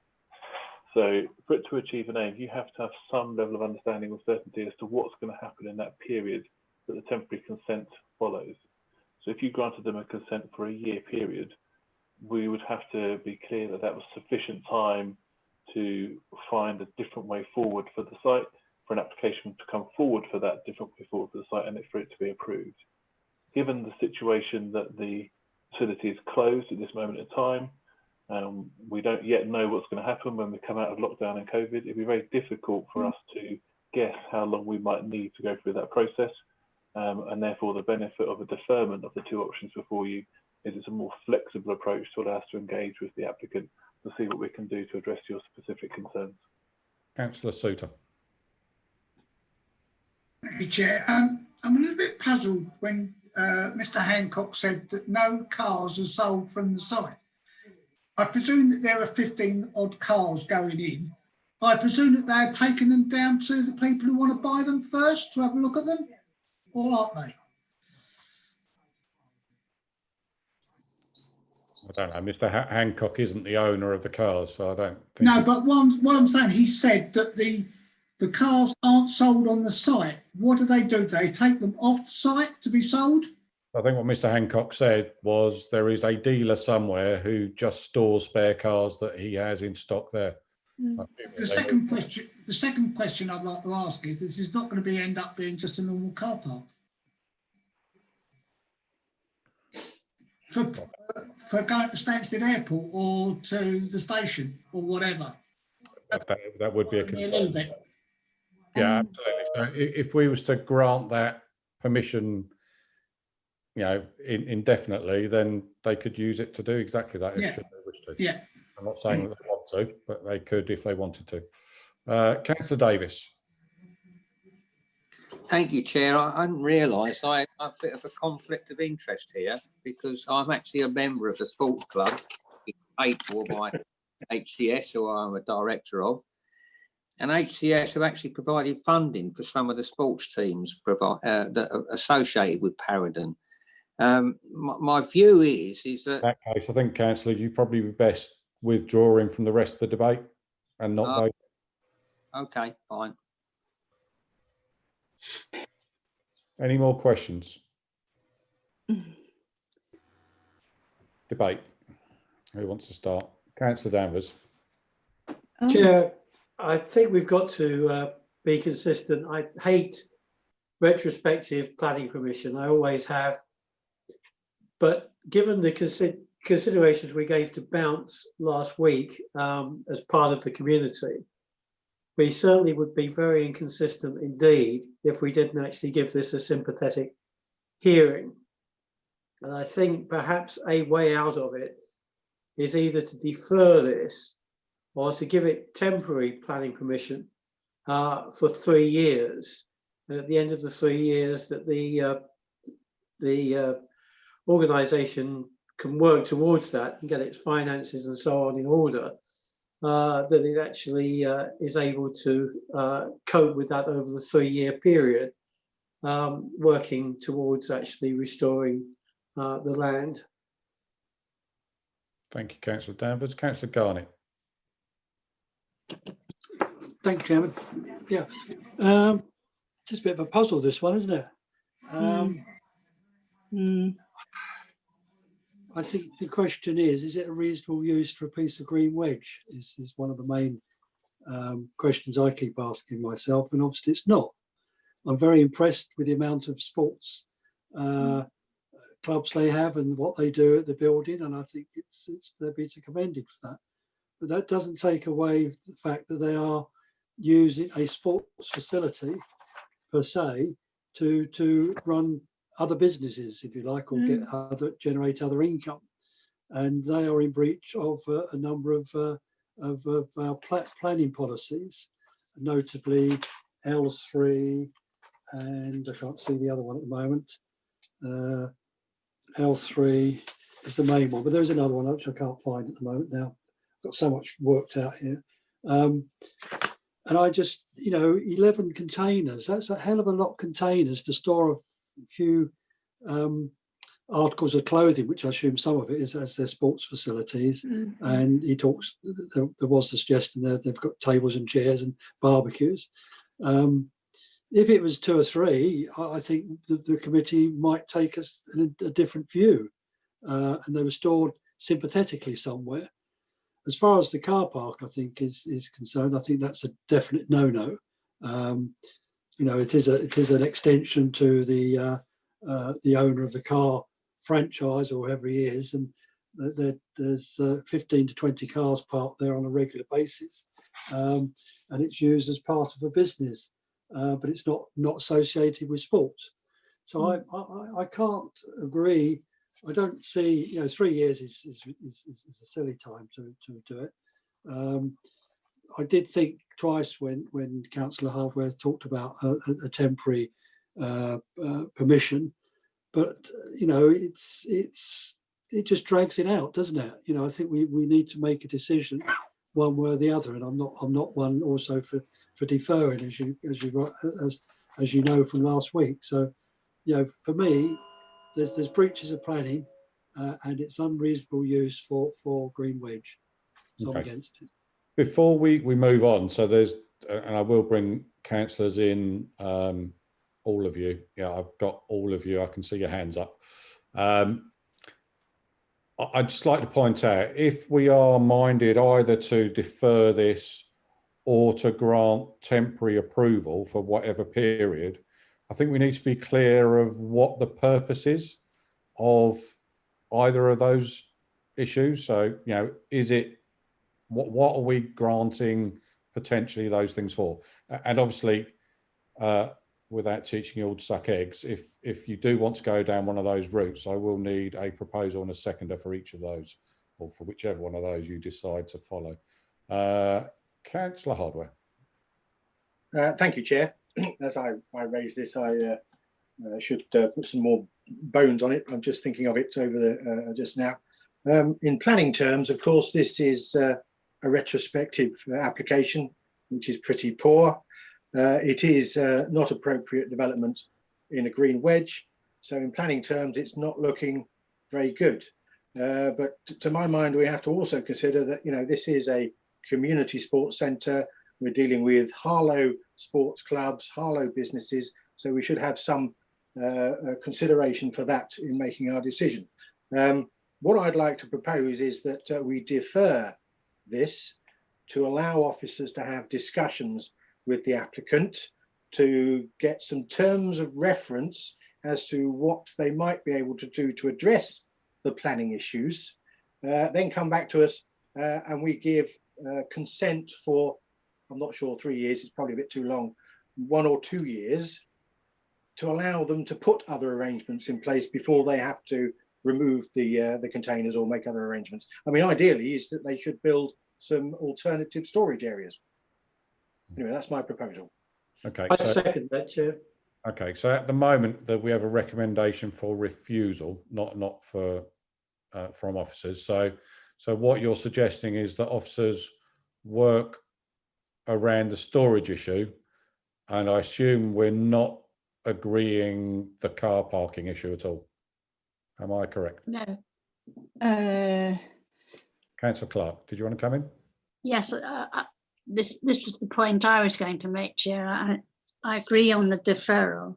So for it to achieve an aim, you have to have some level of understanding or certainty as to what's going to happen in that period that the temporary consent follows. So if you granted them a consent for a year period, we would have to be clear that that was sufficient time to find a different way forward for the site, for an application to come forward for that different way forward for the site, and for it to be approved. Given the situation that the facility is closed at this moment in time, we don't yet know what's going to happen when we come out of lockdown and COVID. It'd be very difficult for us to guess how long we might need to go through that process. And therefore the benefit of a deferment of the 2 options before you is it's a more flexible approach to allow us to engage with the applicant to see what we can do to address your specific concerns. Councillor Souter. Thank you, Chair. I'm a little bit puzzled when Mr. Hancock said that no cars are sold from the site. I presume that there are 15 odd cars going in. I presume that they're taking them down to the people who want to buy them first to have a look at them, or aren't they? I don't know. Mr. Hancock isn't the owner of the cars, so I don't think. No, but what I'm saying, he said that the cars aren't sold on the site. What do? Do they take them off the site to be sold? I think what Mr. Hancock said was there is a dealer somewhere who just stores spare cars that he has in stock there. The second question I'd like to ask is: this is not going to end up being just a normal car park for going to Stansted Airport or to the station or whatever. That would be a concern. Yeah, absolutely. So if we was to grant that permission, you know, indefinitely, then they could use it to do exactly that if they wish to. Yeah. I'm not saying that they want to, but they could if they wanted to. Councillor Davis. Thank you, Chair. I didn't realise I have a bit of a conflict of interest here because I'm actually a member of the sports club paid for by HCS, who I'm a director of. And HCS have actually provided funding for some of the sports teams that are associated with Paradon. My view is that... In that case, I think, Councillor, you probably be best withdrawing from the rest of the debate and not vote. Okay, fine. Any more questions? Debate. Who wants to start? Councillor Danvers. Chair, I think we've got to be consistent. I hate retrospective planning permission. I always have. But given the considerations we gave to Bounce last week as part of the community, we certainly would be very inconsistent indeed if we didn't actually give this a sympathetic hearing. And I think perhaps a way out of it is either to defer this or to give it temporary planning permission for 3 years. And at the end of the 3 years that the organisation can work towards that and get its finances and so on in order, that it actually is able to cope with that over the 3-year period, working towards actually restoring the land. Thank you, Councillor Danvers. Councillor Garnett. Thank you, Chairman. Yeah, just a bit of a puzzle, this one, isn't it? I think the question is it a reasonable use for a piece of green wedge? Is one of the main questions I keep asking myself, and obviously it's not. I'm very impressed with the amount of sports clubs they have and what they do at the building, and I think they'll be commended for that. But that doesn't take away the fact that they are using a sports facility per se to run other businesses, if you like, or generate other income, and they are in breach of a number of our planning policies, notably L3, and I can't see the other one at the moment. L3 is the main one, but there's another one which I can't find at the moment now. I've got so much worked out here. And I just, 11 containers, that's a hell of a lot of containers to store a few articles of clothing, which I assume some of it is as their sports facilities. And he talks, there was the suggestion there they've got tables and chairs and barbecues. If it was 2 or 3, I think the committee might take us a different view, and they were stored sympathetically somewhere. As far as the car park, I think is concerned, I think that's a definite no-no. It is an extension to the owner of the car franchise, or whoever he is, and there's 15 to 20 cars parked there on a regular basis, and it's used as part of a business, but it's not associated with sports. So I can't agree. I don't see, 3 years is a silly time to do it. I did think twice when Councillor Hardware talked about a temporary permission, but it just drags it out, doesn't it? I think we need to make a decision one way or the other, and I'm not one also for deferring, as you know from last week. So for me, there's breaches of planning, and it's unreasonable use for Green Wedge. So I'm Okay. against it. Before we move on, so there's, and I will bring councillors in, all of you. Yeah, I've got all of you. I can see your hands up. I'd just like to point out, if we are minded either to defer this or to grant temporary approval for whatever period, I think we need to be clear of what the purpose is of either of those issues. So, you know, is it, what are we granting potentially those things for? And obviously, without teaching you all to suck eggs, if you do want to go down one of those routes, I will need a proposal and a seconder for each of those, or for whichever one of those you decide to follow. Councillor Hardware. Thank you, Chair. As I raise this, I should put some more bones on it. I'm just thinking of it over the just now. In planning terms, of course, this is a retrospective application, which is pretty poor. It is not appropriate development in a green wedge. So in planning terms, it's not looking very good. But to my mind, we have to also consider that, you know, this is a community sports centre. We're dealing with Harlow sports clubs, Harlow businesses. So we should have some consideration for that in making our decision. What I'd like to propose is that we defer this to allow officers to have discussions with the applicant to get some terms of reference as to what they might be able to do to address the planning issues, then come back to us and we give consent for, I'm not sure 3 years, it's probably a bit too long, 1 or 2 years, to allow them to put other arrangements in place before they have to remove the containers or make other arrangements. I mean, ideally is that they should build some alternative storage areas. Anyway, that's my proposal. Okay. I second that, Chair. Okay, so at the moment that we have a recommendation for refusal, not for from officers. So what you're suggesting is that officers work around the storage issue, and I assume we're not agreeing the car parking issue at all. Am I correct? No. Councillor Clark, did you want to come in? Yes, this was the point I was going to make, Chair. I agree on the deferral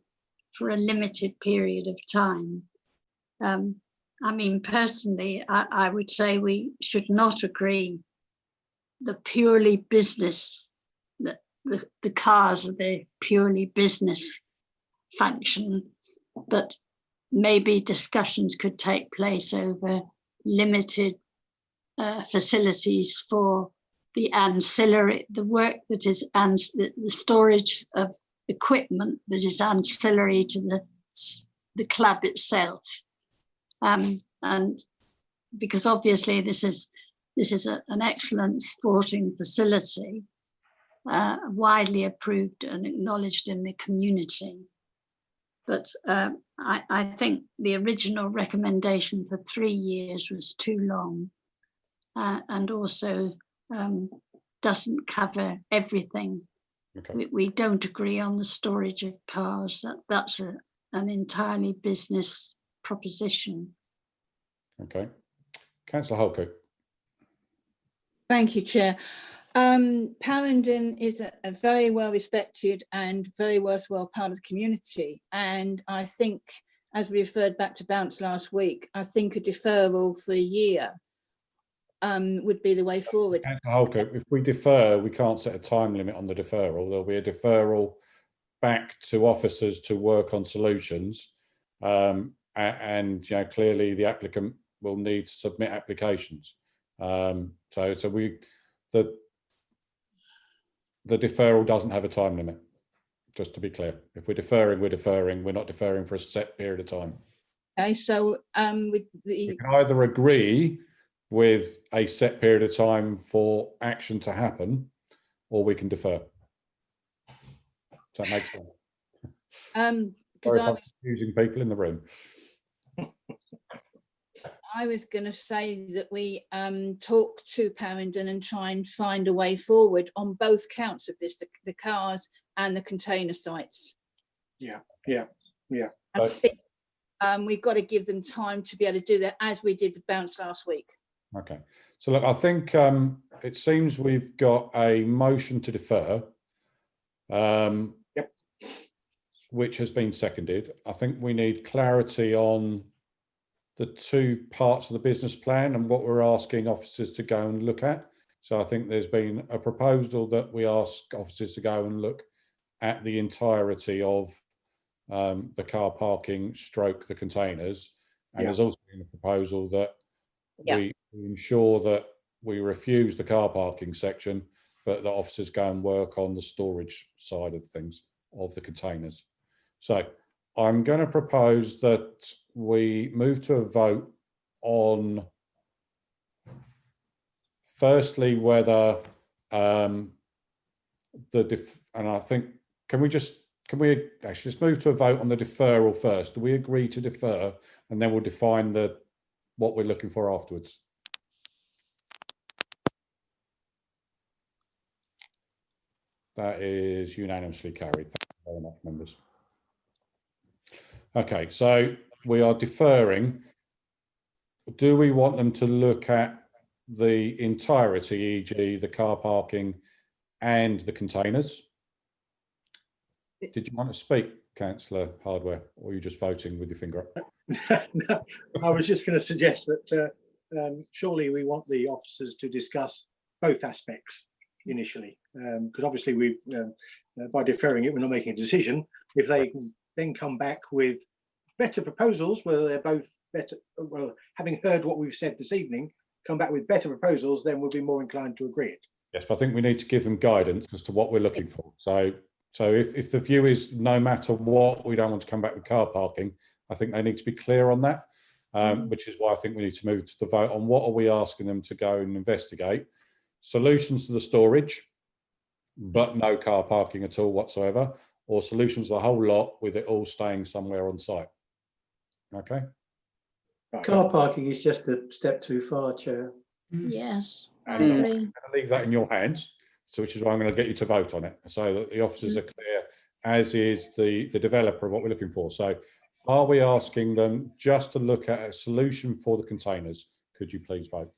for a limited period of time. I mean, personally, I would say we should not agree the purely business, the cars are the purely business function, but maybe discussions could take place over limited facilities for the ancillary, the work that is, and the storage of equipment that is ancillary to the club itself. And because obviously this is an excellent sporting facility, widely approved and acknowledged in the community. But I think the original recommendation for 3 years was too long, and also doesn't cover everything. Okay. We don't agree on the storage of cars. That's an entirely business proposition. Okay. Councillor Holcote. Thank you, Chair. Parendon is a very well respected and very worthwhile part of the community. And I think, as we referred back to Bounce last week, I think a deferral for a year would be the way forward. Councillor Holcote, if we defer, we can't set a time limit on the deferral. There'll be a deferral back to officers to work on solutions. And you know, clearly the applicant will need to submit applications. The deferral doesn't have a time limit, just to be clear. If we're deferring, we're deferring. We're not deferring for a set period of time. Okay, so with the... We can either agree with a set period of time for action to happen, or we can defer. Does that make sense? Because I'm confusing people in the room. I was going to say that we talk to Parendon and try and find a way forward on both counts of this, the cars and the container sites. Yeah. I think we've got to give them time to be able to do that, as we did with Bounce last week. Okay. So look, I think it seems we've got a motion to defer, which has been seconded. I think we need clarity on the two parts of the business plan and what we're asking officers to go and look at. So I think there's been a proposal that we ask officers to go and look at the entirety of the car parking stroke the containers. And there's also been a proposal that we ensure that we refuse the car parking section, but the officers go and work on the storage side of things of the containers. So I'm going to propose that we move to a vote on, firstly, whether and I think, can we actually just move to a vote on the deferral first? Do we agree to defer, and then we'll define what we're looking for afterwards? That is unanimously carried. Thank you very much, members. Okay, so we are deferring. Do we want them to look at the entirety, e.g. the car parking and the containers? Did you want to speak, Councillor Hardware, or are you just voting with your finger up? No, I was just going to suggest that surely we want the officers to discuss both aspects initially, because obviously we, by deferring it, we're not making a decision. If they can then come back with better proposals, whether they're both better, well, having heard what we've said this evening, come back with better proposals, then we'll be more inclined to agree it. Yes, but I think we need to give them guidance as to what we're looking for. So if the view is no matter what, we don't want to come back with car parking, I think they need to be clear on that, which is why I think we need to move to the vote on what are we asking them to go and investigate. Solutions to the storage, but no car parking at all whatsoever, or solutions to the whole lot with it all staying somewhere on site. Okay. Car parking is just a step too far, Chair. Yes, I And I'm agree. going to leave that in your hands, so which is why I'm going to get you to vote on it, so that the officers are clear, as is the developer, of what we're looking for. So are we asking them just to look at a solution for the containers? Could you please vote?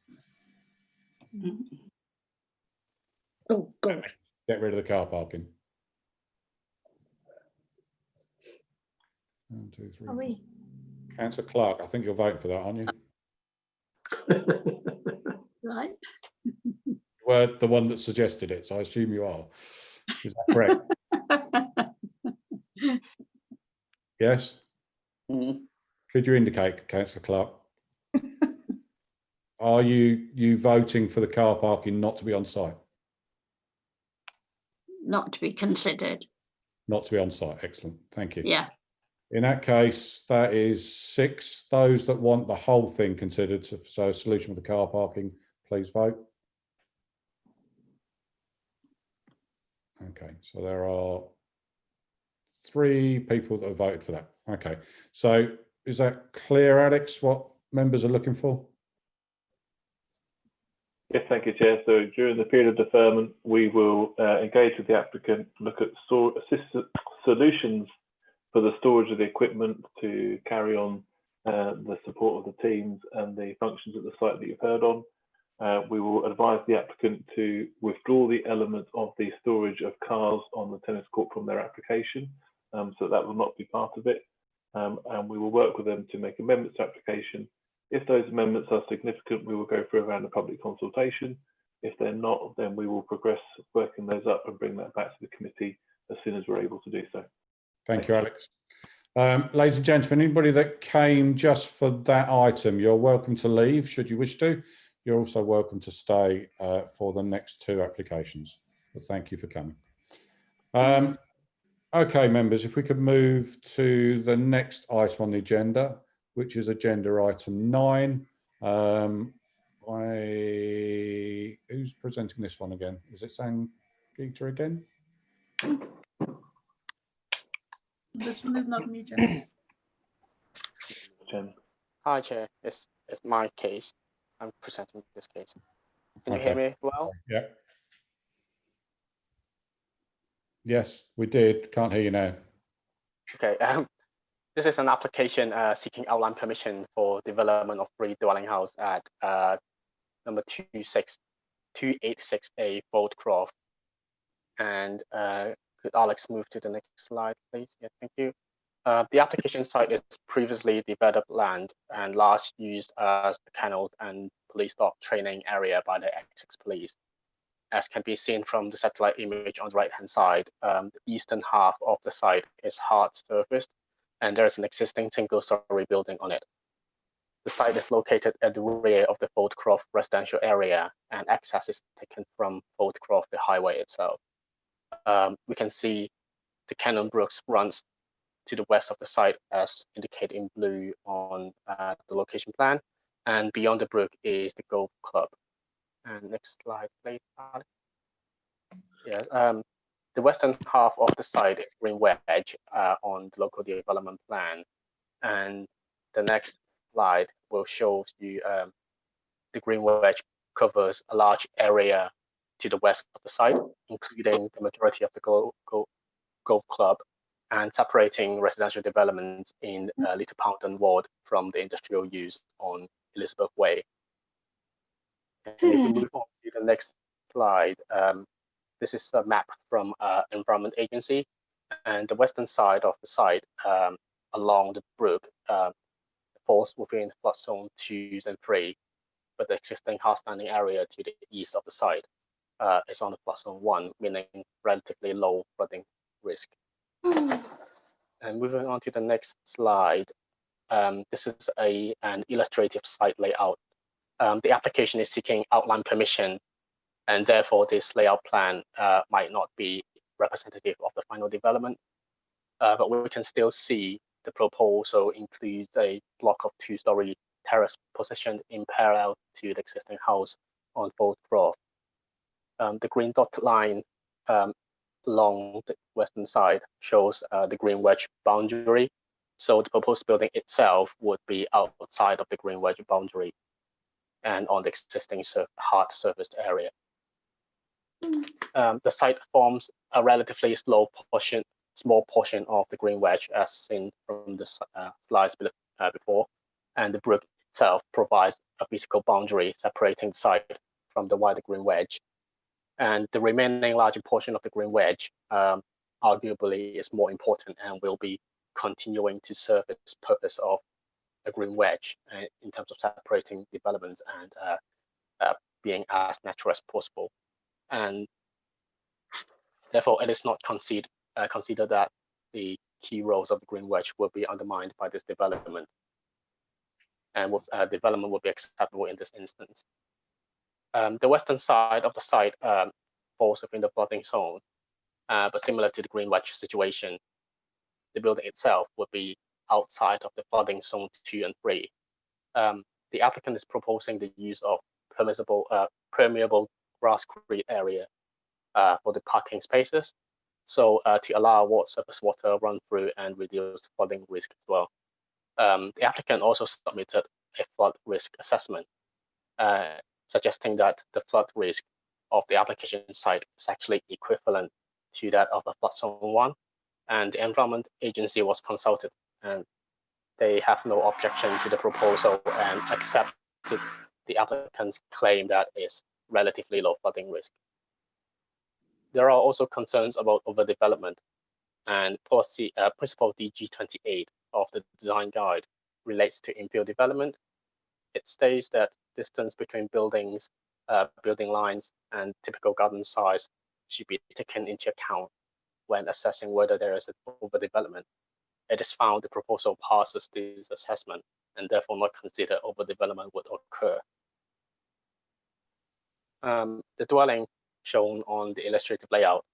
Oh, God. Get rid of the car parking. 1, 2, 3. Are we? Councillor Clark, I think you're voting for that, aren't you? Right. You were the one that suggested it, so I assume you are. Is that correct? Yes? Could you indicate, Councillor Clark? Are you voting for the car parking not to be on site? Not to be considered. Not to be on site. Excellent. Thank you. Yeah. In that case, that is 6. Those that want the whole thing considered, so a solution with the car parking, please vote. Okay, so there are 3 people that have voted for that. Okay, so is that clear, Alex, what members are looking for? Yes, thank you, Chair. So during the period of deferment, we will engage with the applicant, look at solutions for the storage of the equipment to carry on the support of the teams and the functions at the site that you've heard on. We will advise the applicant to withdraw the element of the storage of cars on the tennis court from their application, so that will not be part of it. And we will work with them to make amendments to application. If those amendments are significant, we will go through a round of public consultation. If they're not, then we will progress working those up and bring that back to the committee as soon as we're able to do so. Thank you, Alex. Ladies and gentlemen, anybody that came just for that item, you're welcome to leave should you wish to. You're also welcome to stay for the next 2 applications. But thank you for coming. Okay, members, if we could move to the next item on the agenda, which is agenda item 9. Who's presenting this one again? Is it Sangeeta again? This one is not me, Chair. Hi, Chair. It's my case. I'm presenting this case. Can you hear me well? Yeah. Yes, we did. Can't hear you now. Okay. This is an application seeking outline permission for development of 3 dwelling house at number 286A Foldcroft. And could Alex move to the next slide, please? Yeah, thank you. The application site is previously developed land and last used as the kennels and police dog training area by the Essex Police. As can be seen from the satellite image on the right-hand side, the eastern half of the site is hard surfaced, and there is an existing single-story building on it. The site is located at the rear of the Foldcroft residential area, and access is taken from Foldcroft, the highway itself. We can see the Cannon Brooks runs to the west of the site as indicated in blue on the location plan, and beyond the brook is the golf club. And next slide, please, Alex. Yes, the western half of the site is green wedge on the local development plan, and the next slide will show you the green wedge covers a large area to the west of the site, including the majority of the golf club, and separating residential developments in Little Poundon ward from the industrial use on Elizabeth Way. And if we move on to the next slide, this is a map from Environment Agency, and the western side of the site along the brook falls within flood zone 2 and 3, but the existing hard standing area to the east of the site is on the flood zone 1, meaning relatively low flooding risk. And moving on to the next slide, this is an illustrative site layout. The application is seeking outline permission, and therefore this layout plan might not be representative of the final development, but we can still see the proposal includes a block of 2-story terrace positioned in parallel to the existing house on Foldcroft. The green dotted line along the western side shows the green wedge boundary. So the proposed building itself would be outside of the green wedge boundary and on the existing hard surfaced area. The site forms a relatively small portion of the green wedge, as seen from the slides before, and the brook itself provides a physical boundary separating the site from the wider green wedge. And the remaining larger portion of the green wedge arguably is more important and will be continuing to serve its purpose of a green wedge in terms of separating developments and being as natural as possible. And therefore, it is not considered that the key roles of the green wedge will be undermined by this development, and development will be acceptable in this instance. The western side of the site falls within the flooding zone, but similar to the green wedge situation, the building itself would be outside of the flooding zone 2 and 3. The applicant is proposing the use of permeable grasscrete area for the parking spaces, so to allow surface water run through and reduce flooding risk as well. The applicant also submitted a flood risk assessment, suggesting that the flood risk of the application site is actually equivalent to that of a flood zone 1, and the Environment Agency was consulted, and they have no objection to the proposal and accepted the applicant's claim that is relatively low flooding risk. There are also concerns about overdevelopment, and policy principle DG28 of the design guide relates to infill development. It states that distance between buildings, building lines, and typical garden size should be taken into account when assessing whether there is an overdevelopment. It is found the proposal passes this assessment and therefore not considered overdevelopment would occur. The dwelling shown on the illustrative layout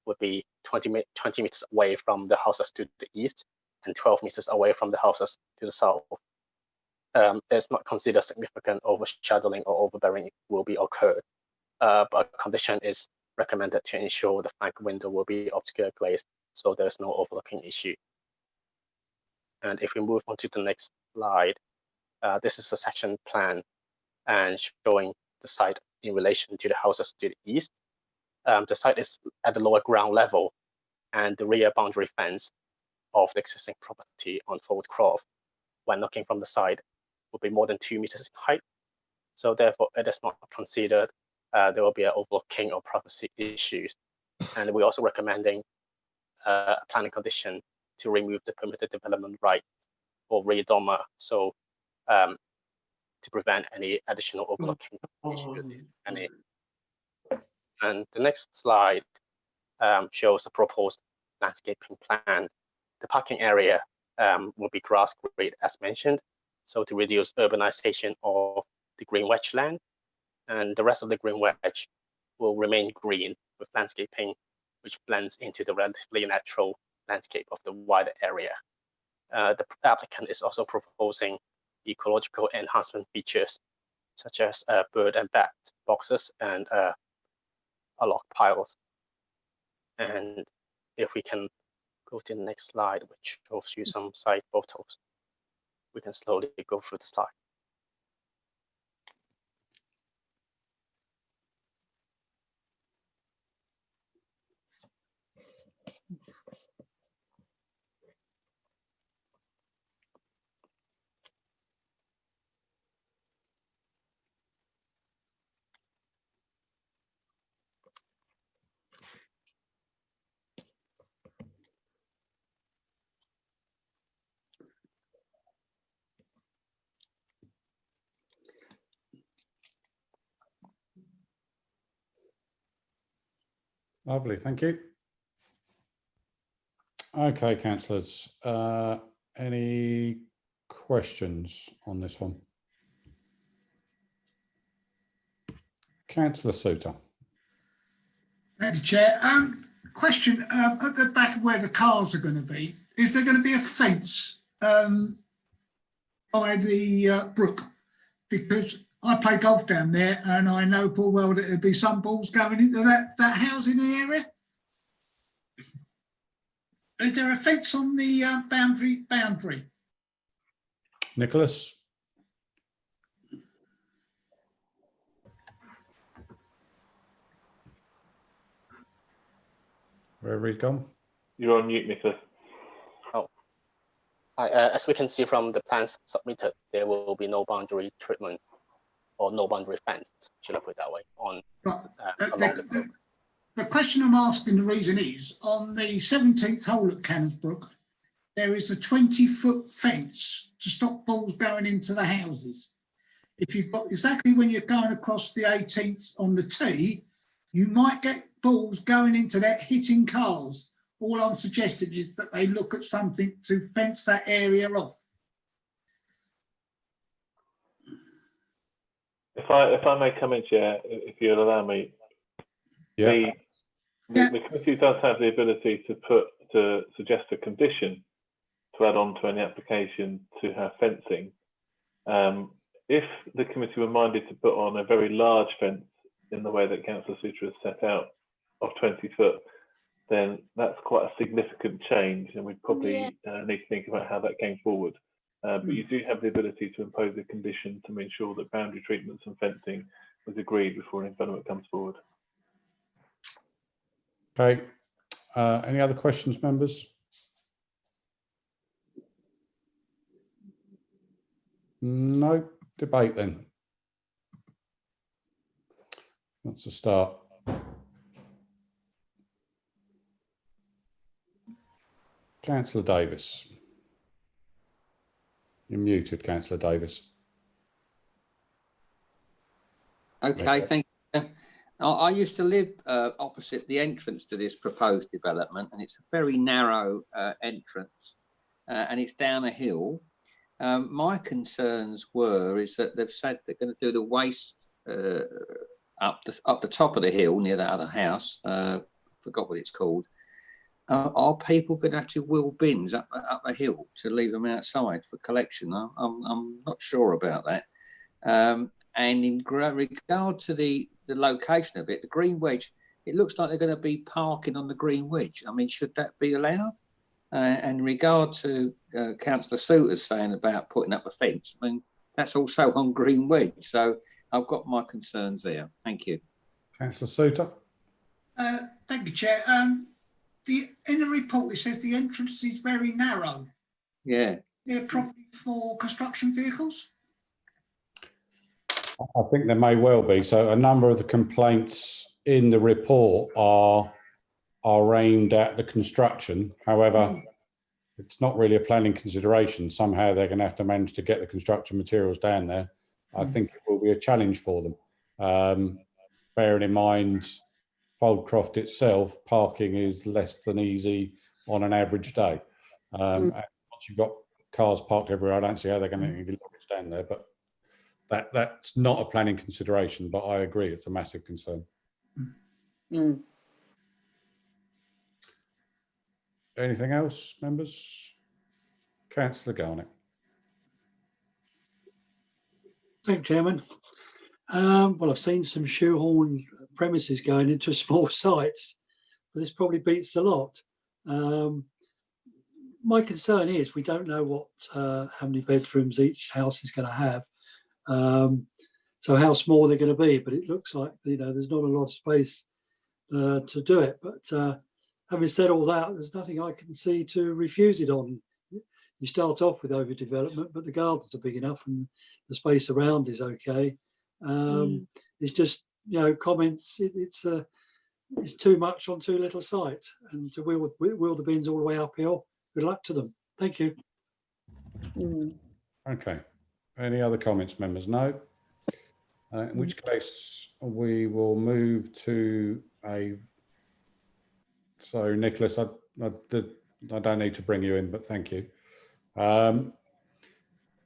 would be 20 meters away from the houses to the east and 12 meters away from the houses to the south. It's not considered significant overshadowing or overbearing will be occurred, but a condition is recommended to ensure the flank window will be obscure glazed, so there's no overlooking issue. And if we move on to the next slide, this is a section plan and showing the site in relation to the houses to the east. The site is at the lower ground level, and the rear boundary fence of the existing property on Forward Croft when looking from the side will be more than 2 meters in height. So therefore, it is not considered there will be an overlooking or privacy issues. And we're also recommending a planning condition to remove the permitted development right for rear dormer, so to prevent any additional overlooking issues, if any. And the next slide shows the proposed landscaping plan. The parking area will be grass grid as mentioned, so to reduce urbanization of the green wedge land, and the rest of the green wedge will remain green with landscaping which blends into the relatively natural landscape of the wider area. The applicant is also proposing ecological enhancement features such as bird and bat boxes and log piles. And if we can go to the next slide, which shows you some site photos, we can slowly go through the slide. Lovely, thank you. Okay, councillors, any questions on this one? Councillor Souter. Thank you, Chair. Question, at the back of where the cars are going to be, is there going to be a fence by the brook? Because I play golf down there and I know full well that there'd be some balls going into that housing area. Is there a fence on the boundary? Nicholas? Wherever he's gone. You're on mute, Nicholas. Oh. As we can see from the plans submitted, there will be no boundary treatment or no boundary fence, should I put it that way, on along the brook. The question I'm asking, the reason is, on the 17th hole at Cannorsbrook, there is a 20-foot fence to stop balls going into the houses. If you've got exactly when you're going across the 18th on the tee, you might get balls going into that, hitting cars. All I'm suggesting is that they look at something to fence that area off. If I may come in, Chair, if you'll allow me. Yeah. The committee does have the ability to suggest a condition to add on to any application to have fencing. If the committee were minded to put on a very large fence in the way that Councillor Souter has set out of 20 foot, then that's quite a significant change, and we'd probably need to think about how that came forward. But you do have the ability to impose a condition to make sure that boundary treatments and fencing was agreed before an development comes forward. Okay, any other questions, members? No debate then. That's a start. Councillor Davis. You're muted, Councillor Davis. Okay, thank you. I used to live opposite the entrance to this proposed development, and it's a very narrow entrance, and it's down a hill. My concerns is that they've said they're going to do the waste up the top of the hill near that other house. Forgot what it's called. Are people going to actually wheel bins up a hill to leave them outside for collection? I'm not sure about that. And in regard to the location of it, the green wedge, it looks like they're going to be parking on the green wedge. I mean, should that be allowed? And in regard to Councillor Souter's saying about putting up a fence, I mean, that's also on green wedge. So I've got my concerns there. Thank you. Councillor Souter. Thank you, Chair. in the report it says the entrance is very narrow. Yeah. They're probably for construction vehicles. I think there may well be. So a number of the complaints in the report are aimed at the construction. However, it's not really a planning consideration. Somehow they're going to have to manage to get the construction materials down there. I think it will be a challenge for them. Bearing in mind, Foldcroft itself, parking is less than easy on an average day. And once you've got cars parked everywhere, I don't see how they're going to get luggage down there. But that's not a planning consideration. But I agree, it's a massive concern. Anything else, members? Councillor Garnett. Thank you, Chairman. Well, I've seen some shoehorn premises going into small sites, but this probably beats the lot. My concern is we don't know what how many bedrooms each house is going to have, so how small they're going to be. But it looks like, you know, there's not a lot of space to do it. But having said all that, there's nothing I can see to refuse it on. You start off with overdevelopment, but the gardens are big enough and the space around is okay. It's just, you know, comments. It's too much on too little site, and to wheel the bins all the way uphill. Good luck to them. Thank you. Okay. Any other comments, members? No. In which case we will move to a. So, Nicholas, I don't need to bring you in, but thank you.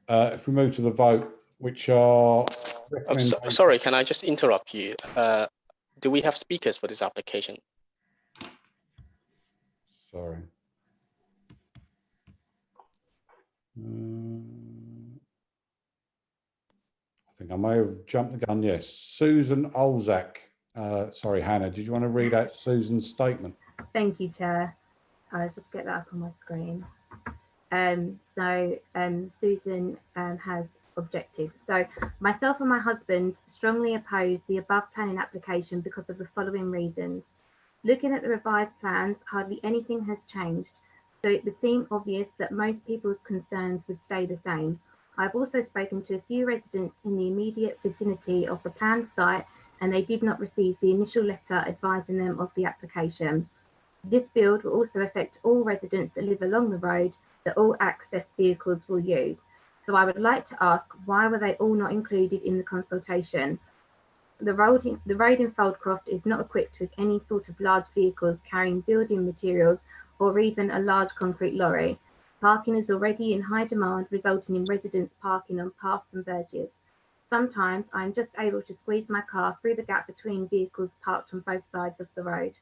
If we move to the vote, which are. Sorry, can I just interrupt you? Do we have speakers for this application? Sorry. I think I may have jumped the gun. Yes, Susan Olzak. Sorry, Hannah, did you want to read out Susan's statement? Thank you, Chair. I'll just get that up on my screen. Susan has objected. So myself and my husband strongly oppose the above planning application because of the following reasons. Looking at the revised plans, hardly anything has changed, so it would seem obvious that most people's concerns would stay the same. I've also spoken to a few residents in the immediate vicinity of the planned site, and they did not receive the initial letter advising them of the application. This build will also affect all residents that live along the road that all access vehicles will use. So I would like to ask, why were they all not included in the consultation? The road in Foldcroft is not equipped with any sort of large vehicles carrying building materials or even a large concrete lorry. Parking is already in high demand, resulting in residents parking on paths and verges. Sometimes I'm just able to squeeze my car through the gap between vehicles parked on both sides of the road.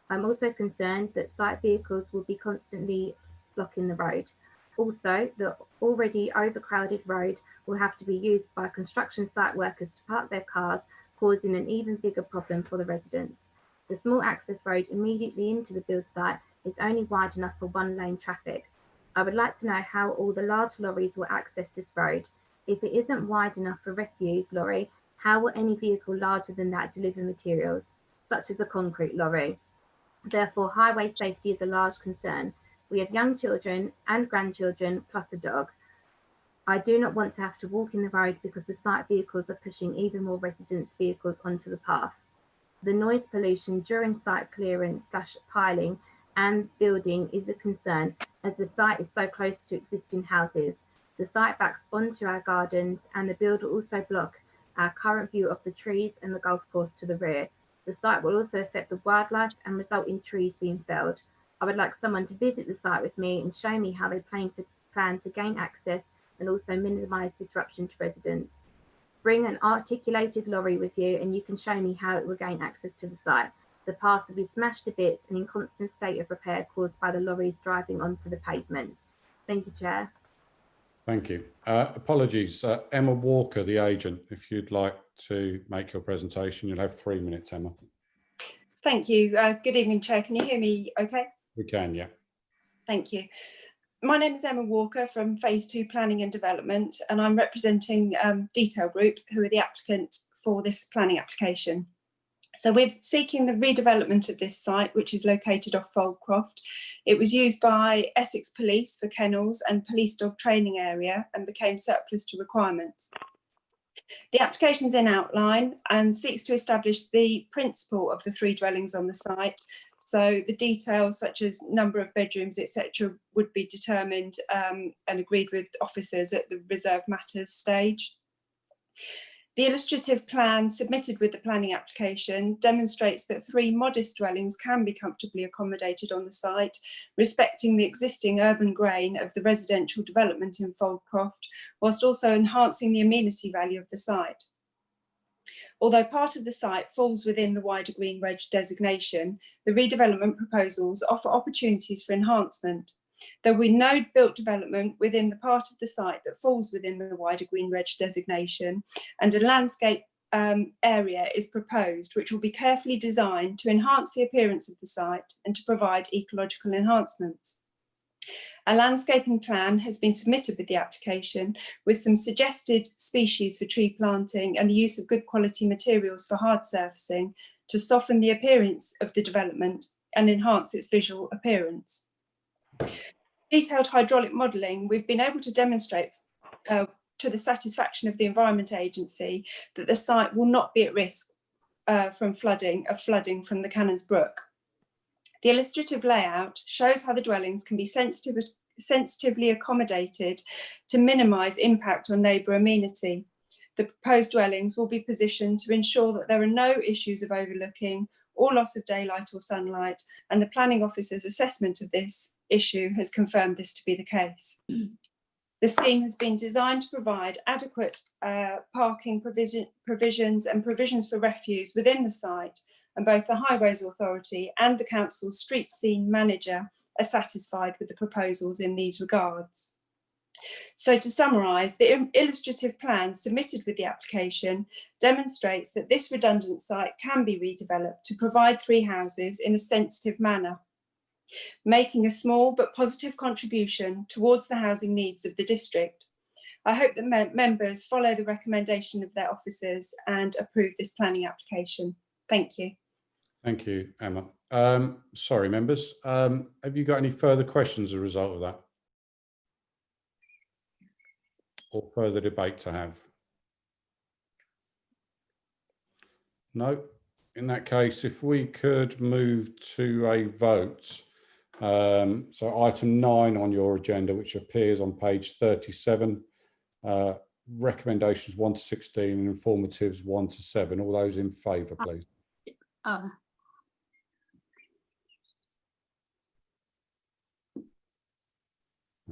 I'm also concerned that site vehicles will be constantly blocking the road. Also, the already overcrowded road will have to be used by construction site workers to park their cars, causing an even bigger problem for the residents. The small access road immediately into the build site is only wide enough for one-lane traffic. I would like to know how all the large lorries will access this road. If it isn't wide enough for refuse lorry, how will any vehicle larger than that deliver materials, such as a concrete lorry? Therefore, highway safety is a large concern. We have young children and grandchildren, plus a dog. I do not want to have to walk in the road because the site vehicles are pushing even more residents' vehicles onto the path. The noise pollution during site clearance / piling and building is a concern, as the site is so close to existing houses. The site backs onto our gardens, and the build will also block our current view of the trees and the golf course to the rear. The site will also affect the wildlife and result in trees being felled. I would like someone to visit the site with me and show me how they plan to gain access and also minimise disruption to residents. Bring an articulated lorry with you and you can show me how it will gain access to the site. The paths will be smashed to bits and in constant state of repair caused by the lorries driving onto the pavements. Thank you, Chair. Thank you. Apologies, Emma Walker, the agent, if you'd like to make your presentation, you'll have 3 minutes, Emma. Thank you. Good evening, Chair. Can you hear me okay? We can, yeah. Thank you. My name is Emma Walker from Phase 2 Planning and Development, and I'm representing Detail Group, who are the applicant for this planning application. So we're seeking the redevelopment of this site, which is located off Foldcroft. It was used by Essex Police for kennels and police dog training area and became surplus to requirements. The application is in outline and seeks to establish the principle of the 3 dwellings on the site. So the details such as number of bedrooms, etc., would be determined and agreed with officers at the reserve matters stage. The illustrative plan submitted with the planning application demonstrates that 3 modest dwellings can be comfortably accommodated on the site, respecting the existing urban grain of the residential development in Foldcroft, whilst also enhancing the amenity value of the site. Although part of the site falls within the wider Green Reg designation, the redevelopment proposals offer opportunities for enhancement. There will be no built development within the part of the site that falls within the wider Green Reg designation, and a landscape area is proposed, which will be carefully designed to enhance the appearance of the site and to provide ecological enhancements. A landscaping plan has been submitted with the application, with some suggested species for tree planting and the use of good quality materials for hard surfacing to soften the appearance of the development and enhance its visual appearance. Detailed hydraulic modelling, we've been able to demonstrate to the satisfaction of the Environment Agency that the site will not be at risk from flooding from the Cannons Brook. The illustrative layout shows how the dwellings can be sensitively accommodated to minimise impact on neighbour amenity. The proposed dwellings will be positioned to ensure that there are no issues of overlooking or loss of daylight or sunlight, and the planning officer's assessment of this issue has confirmed this to be the case. The scheme has been designed to provide adequate parking provisions and provisions for refuse within the site, and both the Highways Authority and the Council's street scene manager are satisfied with the proposals in these regards. So to summarise, the illustrative plan submitted with the application demonstrates that this redundant site can be redeveloped to provide 3 houses in a sensitive manner, making a small but positive contribution towards the housing needs of the district. I hope that members follow the recommendation of their officers and approve this planning application. Thank you. Thank you, Emma. Sorry, members. Have you got any further questions as a result of that? Or further debate to have? No. In that case, if we could move to a vote. So item 9 on your agenda, which appears on page 37, recommendations 1 to 16 and informatives 1 to 7. All those in favour, please.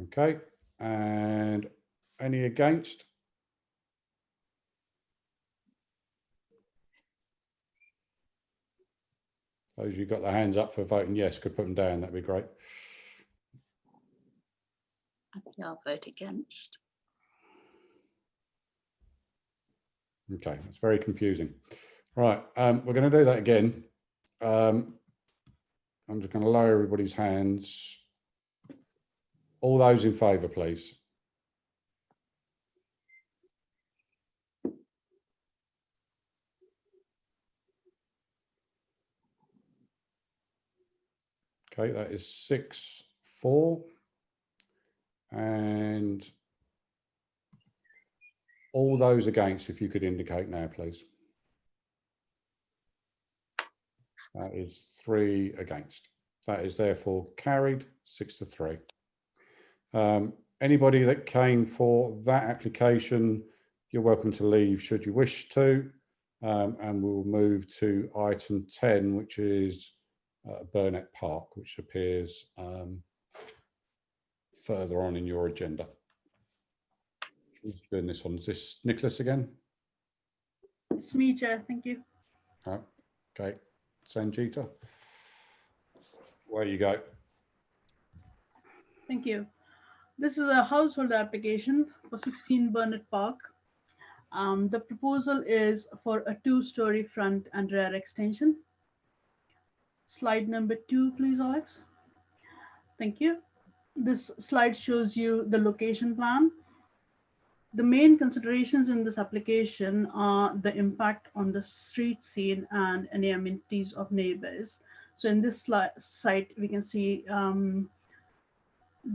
Okay, and any against? Those who got their hands up for voting yes could put them down, that'd be great. I'll vote against. Okay, that's very confusing. Right, we're going to do that again. I'm just going to lower everybody's hands. All those in favour, please. Okay, that is 6-4. And all those against, if you could indicate now, please. That is 3 against. That is therefore carried 6-3. Anybody that came for that application, you're welcome to leave should you wish to. And we'll move to item 10, which is Burnett Park, which appears further on in your agenda. Who's doing this one? Is this Nicholas again? It's me, Chair. Thank you. Oh, okay, Sanjita, where you go. Thank you. This is a household application for 16 Burnett Park. The proposal is for a 2-story front and rear extension. Slide number 2, please, Alex. Thank you. This slide shows you the location plan. The main considerations in this application are the impact on the street scene and any amenities of neighbors. So in this site, we can see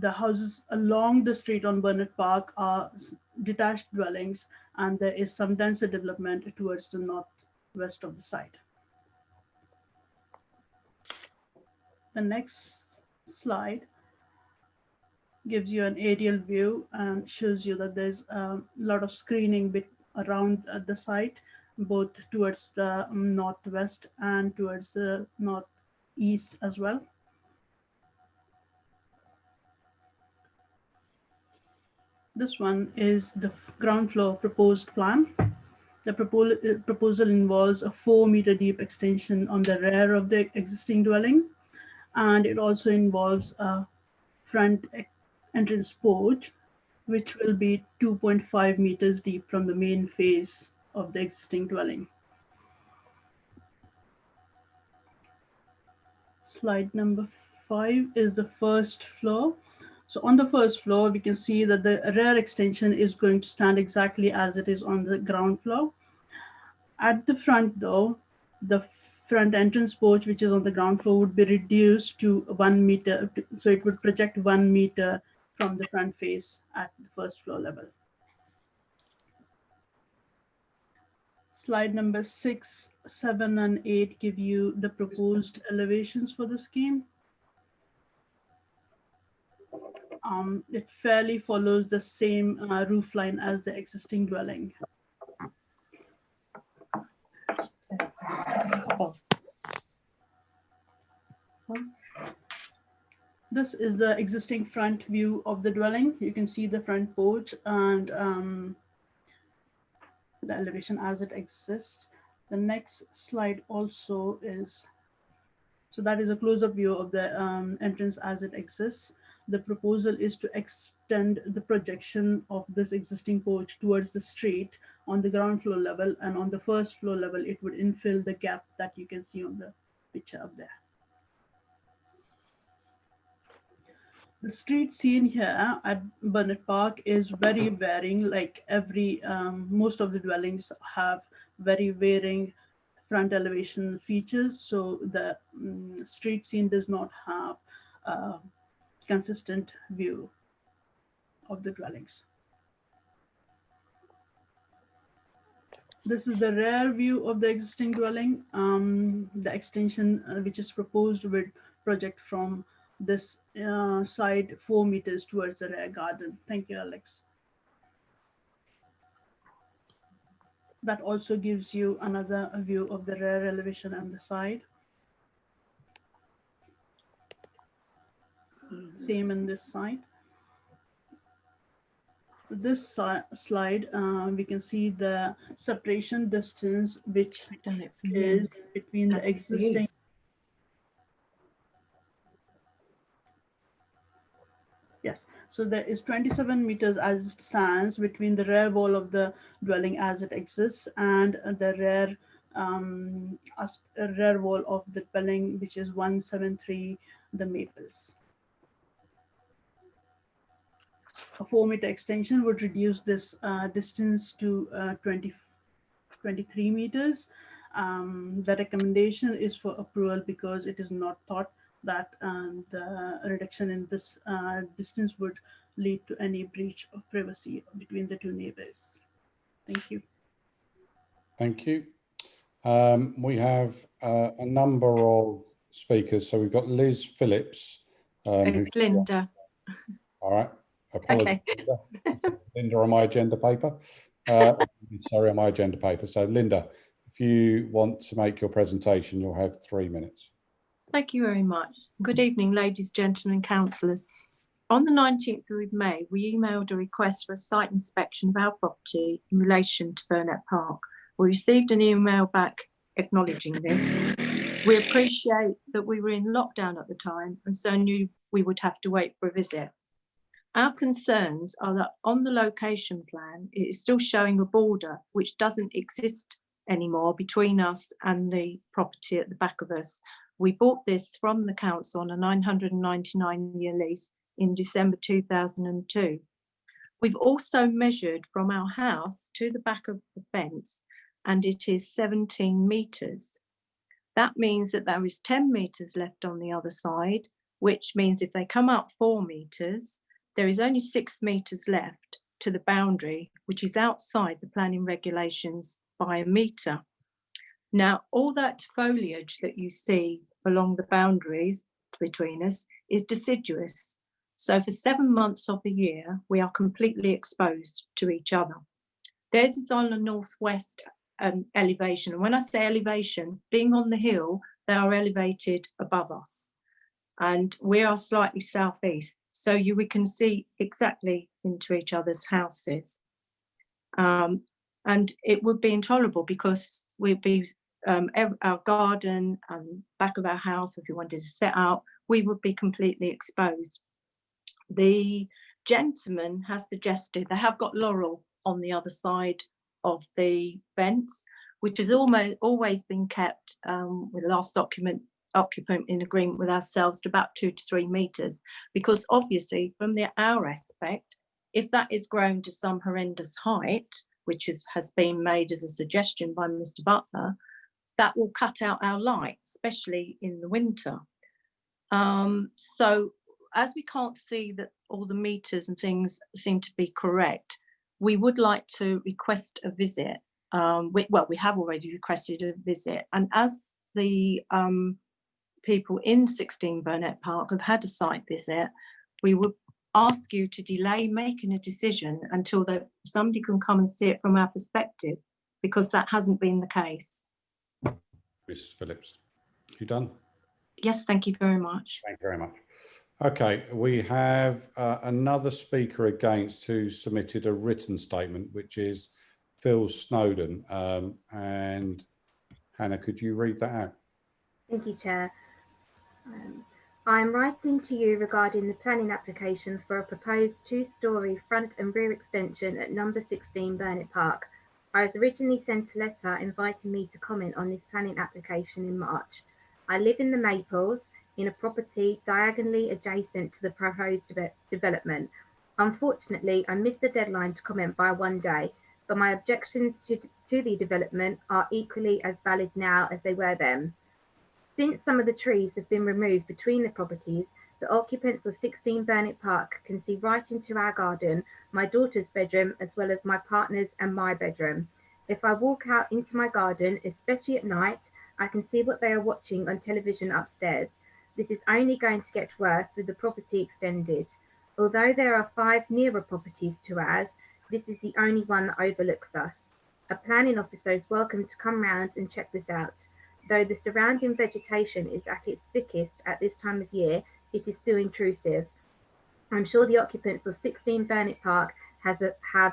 the houses along the street on Burnett Park are detached dwellings, and there is some denser development towards the northwest of the site. The next slide gives you an aerial view and shows you that there's a lot of screening around the site, both towards the northwest and towards the northeast as well. This one is the ground floor proposed plan. The proposal involves a 4-meter deep extension on the rear of the existing dwelling, and it also involves a front entrance porch, which will be 2.5 meters deep from the main face of the existing dwelling. Slide number 5 is the first floor. So on the first floor, we can see that the rear extension is going to stand exactly as it is on the ground floor. At the front though, the front entrance porch, which is on the ground floor, would be reduced to 1 meter. So it would project 1 meter from the front face at the first floor level. Slide number 6, 7, and 8 give you the proposed elevations for the scheme. It fairly follows the same roof line as the existing dwelling. This is the existing front view of the dwelling. You can see the front porch and the elevation as it exists. The next slide also is, so that is a close-up view of the entrance as it exists. The proposal is to extend the projection of this existing porch towards the street on the ground floor level, and on the first floor level, it would infill the gap that you can see on the picture up there. The street scene here at Burnett Park is very varying. Like most of the dwellings have very varying front elevation features. So the street scene does not have a consistent view of the dwellings. This is the rear view of the existing dwelling. The extension which is proposed would project from this side 4 meters towards the rear garden. Thank you, Alex. That also gives you another view of the rear elevation and the side. Same in this side. This slide, we can see the separation distance, which is between the existing. Yes, so there is 27 meters as it stands between the rear wall of the dwelling as it exists and the rear wall of the dwelling, which is 173 the Maples. A 4-meter extension would reduce this distance to 23 meters. The recommendation is for approval because it is not thought that the reduction in this distance would lead to any breach of privacy between the two neighbors. Thank you. Thank you. We have a number of speakers. So we've got Liz Phillips. It's Linda. All right. Apologies. Okay. Linda on my agenda paper. Sorry, on my agenda paper. So Linda, if you want to make your presentation, you'll have 3 minutes. Thank you very much. Good evening, ladies, gentlemen, councillors. On the 19th of May, we emailed a request for a site inspection of our property in relation to Burnett Park. We received an email back acknowledging this. We appreciate that we were in lockdown at the time and so knew we would have to wait for a visit. Our concerns are that on the location plan, it is still showing a border which doesn't exist anymore between us and the property at the back of us. We bought this from the council on a 999-year lease in December 2002. We've also measured from our house to the back of the fence, and it is 17 metres. That means that there is 10 metres left on the other side, which means if they come up 4 metres, there is only 6 metres left to the boundary, which is outside the planning regulations by a metre. Now, all that foliage that you see along the boundaries between us is deciduous. So for 7 months of the year, we are completely exposed to each other. Theirs is on the northwest elevation. And when I say elevation, being on the hill, they are elevated above us. And we are slightly southeast. So we can see exactly into each other's houses. And it would be intolerable because we'd be, our garden and back of our house, if you wanted to set out, we would be completely exposed. The gentleman has suggested they have got laurel on the other side of the fence, which has always been kept with the last occupant in agreement with ourselves to about 2 to 3 metres, because obviously from our aspect, if that is grown to some horrendous height, which has been made as a suggestion by Mr. Butler, that will cut out our light, especially in the winter. So as we can't see that all the meters and things seem to be correct, we would like to request a visit. We have already requested a visit, and as the people in 16 Burnett Park have had a site visit, we would ask you to delay making a decision until somebody can come and see it from our perspective, because that hasn't been the case. Mrs. Phillips, you done? Yes, thank you very much. Thank you very much. Okay, we have another speaker against who submitted a written statement, which is Phil Snowden. And Hannah, could you read that out? Thank you, Chair. I am writing to you regarding the planning application for a proposed 2-storey front and rear extension at number 16 Burnett Park. I was originally sent a letter inviting me to comment on this planning application in March. I live in the Maples, in a property diagonally adjacent to the proposed development. Unfortunately, I missed the deadline to comment by 1 day, but my objections to the development are equally as valid now as they were then. Since some of the trees have been removed between the properties, the occupants of 16 Burnett Park can see right into our garden, my daughter's bedroom, as well as my partner's and my bedroom. If I walk out into my garden, especially at night, I can see what they are watching on television upstairs. This is only going to get worse with the property extended. Although there are 5 nearer properties to ours, this is the only one that overlooks us. A planning officer is welcome to come round and check this out. Though the surrounding vegetation is at its thickest at this time of year, it is still intrusive. I'm sure the occupants of 16 Burnett Park have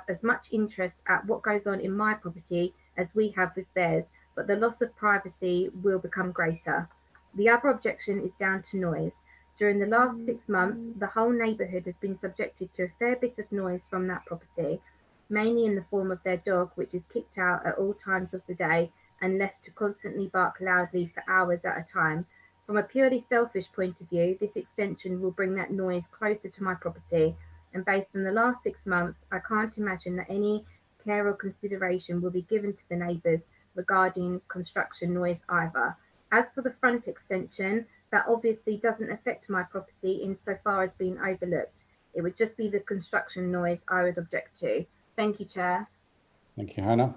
as much interest at what goes on in my property as we have with theirs, but the loss of privacy will become greater. The other objection is down to noise. During the last 6 months, the whole neighbourhood has been subjected to a fair bit of noise from that property, mainly in the form of their dog, which is kicked out at all times of the day and left to constantly bark loudly for hours at a time. From a purely selfish point of view, this extension will bring that noise closer to my property, and based on the last 6 months, I can't imagine that any care or consideration will be given to the neighbours regarding construction noise either. As for the front extension, that obviously doesn't affect my property insofar as being overlooked. It would just be the construction noise I would object to. Thank you, Chair. Thank you, Hannah.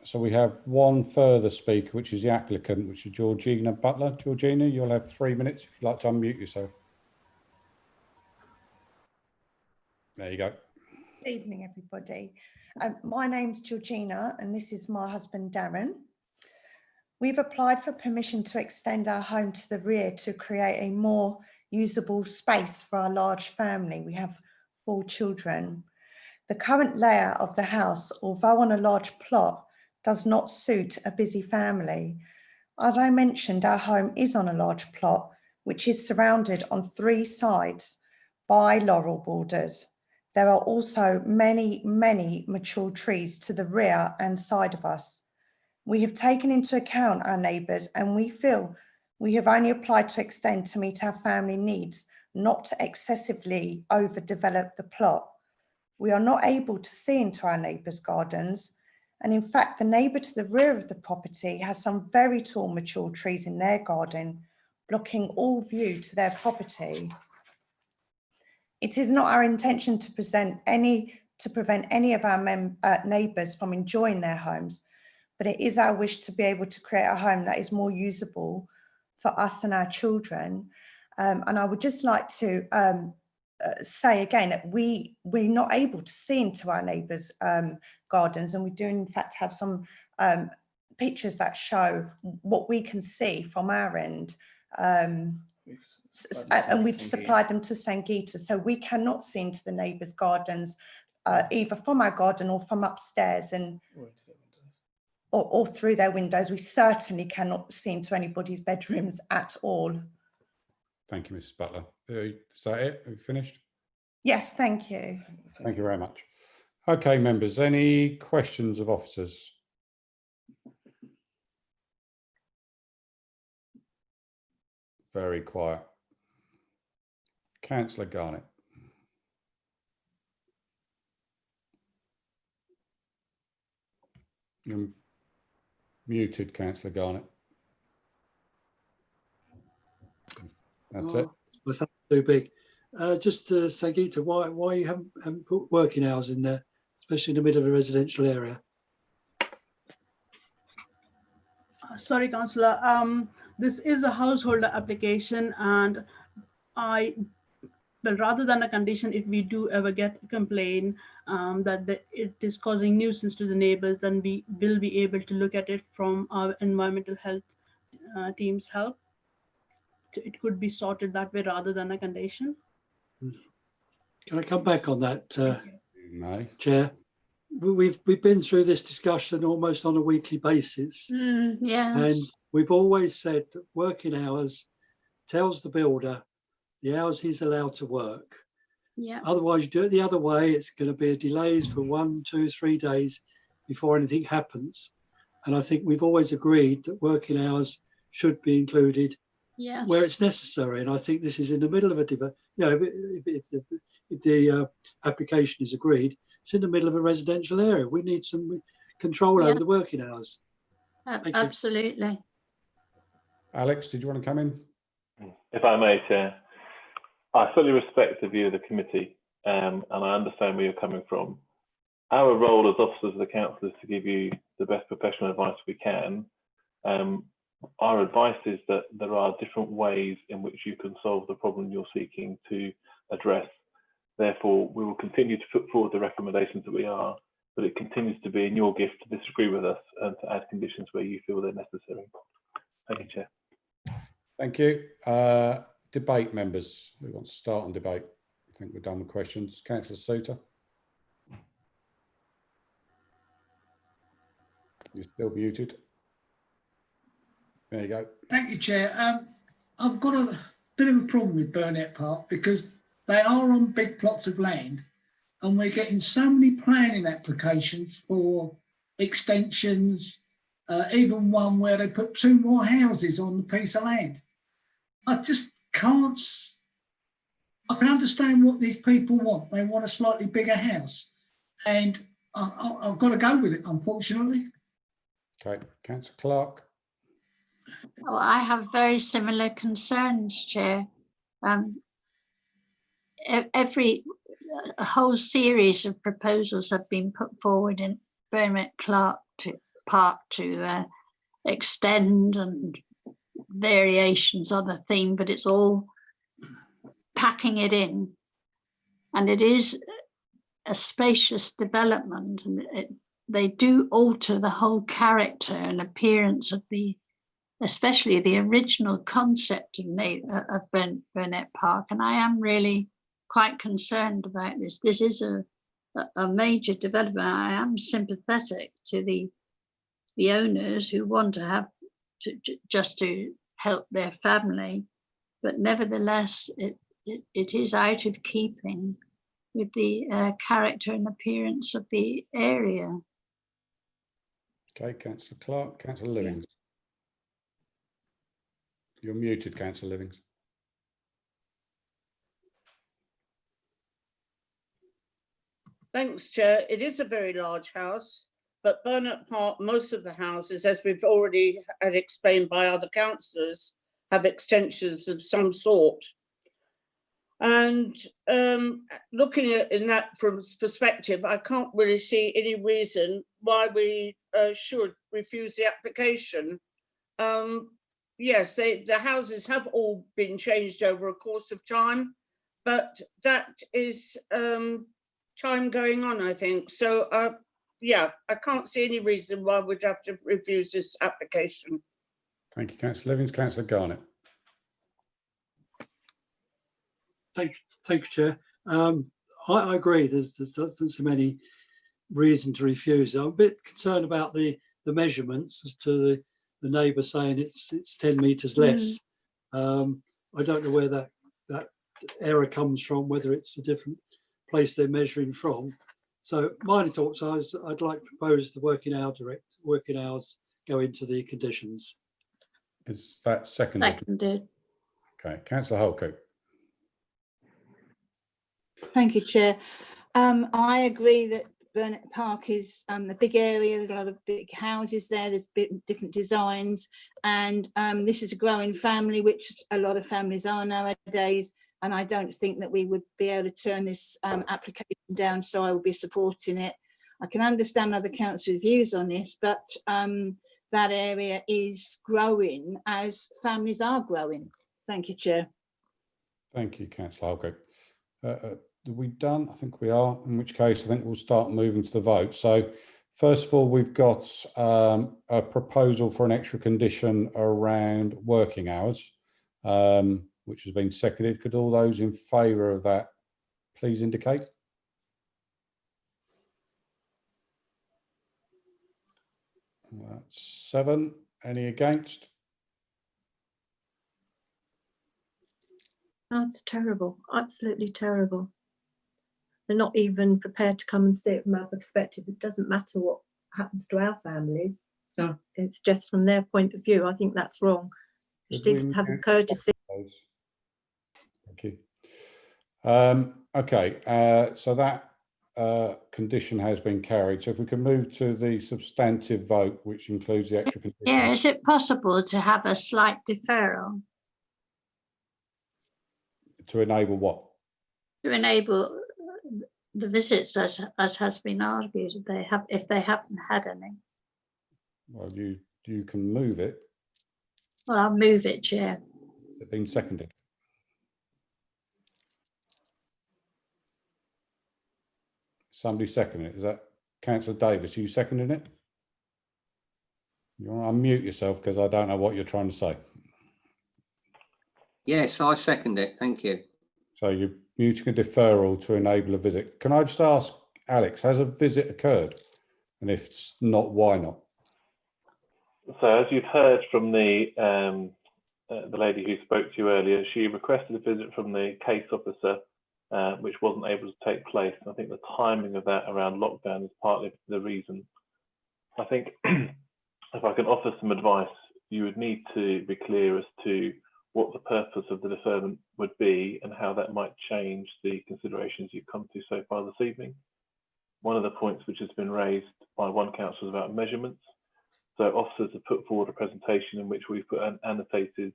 So we have one further speaker, which is the applicant, which is Georgina Butler. Georgina, you'll have 3 minutes if you'd like to unmute yourself. There you go. Good evening, everybody. My name's Georgina, and this is my husband, Darren. We've applied for permission to extend our home to the rear to create a more usable space for our large family. We have 4 children. The current layout of the house, although on a large plot, does not suit a busy family. As I mentioned, our home is on a large plot, which is surrounded on 3 sides by laurel borders. There are also many, many mature trees to the rear and side of us. We have taken into account our neighbours, and we feel we have only applied to extend to meet our family needs, not to excessively overdevelop the plot. We are not able to see into our neighbours' gardens. And in fact, the neighbour to the rear of the property has some very tall mature trees in their garden, blocking all view to their property. It is not our intention to prevent any of our neighbours from enjoying their homes, but it is our wish to be able to create a home that is more usable for us and our children. And I would just like to say again that we're not able to see into our neighbours' gardens, and we do in fact have some pictures that show what we can see from our end. And we've supplied them to Sangeeta, so we cannot see into the neighbours' gardens either from our garden or from upstairs and or through their windows. We certainly cannot see into anybody's bedrooms at all. Thank you, Mrs. Butler. Is that it? Have you finished? Yes, thank you. Thank you very much. Okay, members, any questions of officers? Very quiet. Councillor Garnett. You're muted, Councillor Garnett. That's it. Well, that's too big. Just Sangeeta, why you haven't put working hours in there, especially in the middle of a residential area? Sorry, Councillor. This is a householder application, and well, rather than a condition, if we do ever get a complaint that it is causing nuisance to the neighbours, then we will be able to look at it from our environmental health team's help. It could be sorted that way rather than a condition. Can I come back on that, No. Chair? We've been through this discussion almost on a weekly basis. Yes. And we've always said that working hours tells the builder the hours he's allowed to work. Yeah. Otherwise, you do it the other way, it's going to be delays for 1, 2, 3 days before anything happens. And I think we've always agreed that working hours should be included where it's necessary. And I think this is in the middle of a if the application is agreed, it's in the middle of a residential area. We need some control over the working hours. Absolutely. Alex, did you want to come in? If I may, Chair. I fully respect the view of the committee, and I understand where you're coming from. Our role as officers of the council is to give you the best professional advice we can. Our advice is that there are different ways in which you can solve the problem you're seeking to address. Therefore, we will continue to put forward the recommendations that we are, but it continues to be in your gift to disagree with us and to add conditions where you feel they're necessary. Thank you, Chair. Thank you. Debate, members. We want to start on debate. I think we're done with questions. Councillor Souter. You're still muted. There you go. Thank you, Chair. I've got a bit of a problem with Burnett Park because they are on big plots of land and we're getting so many planning applications for extensions, even one where they put 2 more houses on the piece of land. I just can't, I can understand what these people want. They want a slightly bigger house and I've got to go with it, unfortunately. Okay, Councillor Clark. Well, I have very similar concerns, Chair. A whole series of proposals have been put forward in Burnett Park to extend and variations on the theme, but it's all packing it in. And it is a spacious development, and they do alter the whole character and appearance of especially the original concept of Burnett Park. And I am really quite concerned about this. This is a major development. I am sympathetic to the owners who want to have just to help their family, but nevertheless, it is out of keeping with the character and appearance of the area. Okay, Councillor Clark. Councillor Livings. You're muted, Councillor Livings. Thanks, Chair. It is a very large house, but Burnett Park, most of the houses, as we've already had explained by other councillors, have extensions of some sort. And looking at in that from perspective, I can't really see any reason why we should refuse the application. Yes, the houses have all been changed over a course of time, but that is time going on, I think. So, yeah, I can't see any reason why we'd have to refuse this application. Thank you, Councillor Livings. Councillor Garnett. Thank you, Chair. I agree. There doesn't seem any reason to refuse it. I'm a bit concerned about the measurements as to the neighbour saying it's 10 metres less. I don't know where that error comes from, whether it's a different place they're measuring from. So my thoughts are I'd like to propose the working hours go into the conditions. Is that seconded? Seconded. Okay, Councillor Holcote. Thank you, Chair. I agree that Burnett Park is a big area. There's a lot of big houses there. There's different designs, and this is a growing family, which a lot of families are nowadays. And I don't think that we would be able to turn this application down, so I will be supporting it. I can understand other council views on this, but that area is growing as families are growing. Thank you, Chair. Thank you, Councillor Holcote. Are we done? I think we are, in which case I think we'll start moving to the vote. So first of all, we've got a proposal for an extra condition around working hours, which has been seconded. Could all those in favour of that please indicate? That's 7. Any against? That's terrible, absolutely terrible. They're not even prepared to come and see it from our perspective. It doesn't matter what happens to our families. No. It's just from their point of view. I think that's wrong. You should just have a courtesy. Thank you. Okay, so that condition has been carried. So if we can move to the substantive vote, which includes the extra condition. Yeah, is it possible to have a slight deferral? To enable what? To enable the visits, as has been argued, if they haven't had any. Well, you can move it. Well, I'll move it, Chair. Has it been seconded? Somebody seconding it. Is that Councillor Davis? Are you seconding it? You want to unmute yourself because I don't know what you're trying to say. Yes, I second it. Thank you. So you're muting a deferral to enable a visit. Can I just ask, Alex, has a visit occurred? And if not, why not? So as you've heard from the lady who spoke to you earlier, she requested a visit from the case officer, which wasn't able to take place. I think the timing of that around lockdown is partly the reason. I think if I can offer some advice, you would need to be clear as to what the purpose of the deferment would be and how that might change the considerations you've come to so far this evening. One of the points which has been raised by one council is about measurements. So officers have put forward a presentation in which we've put an annotated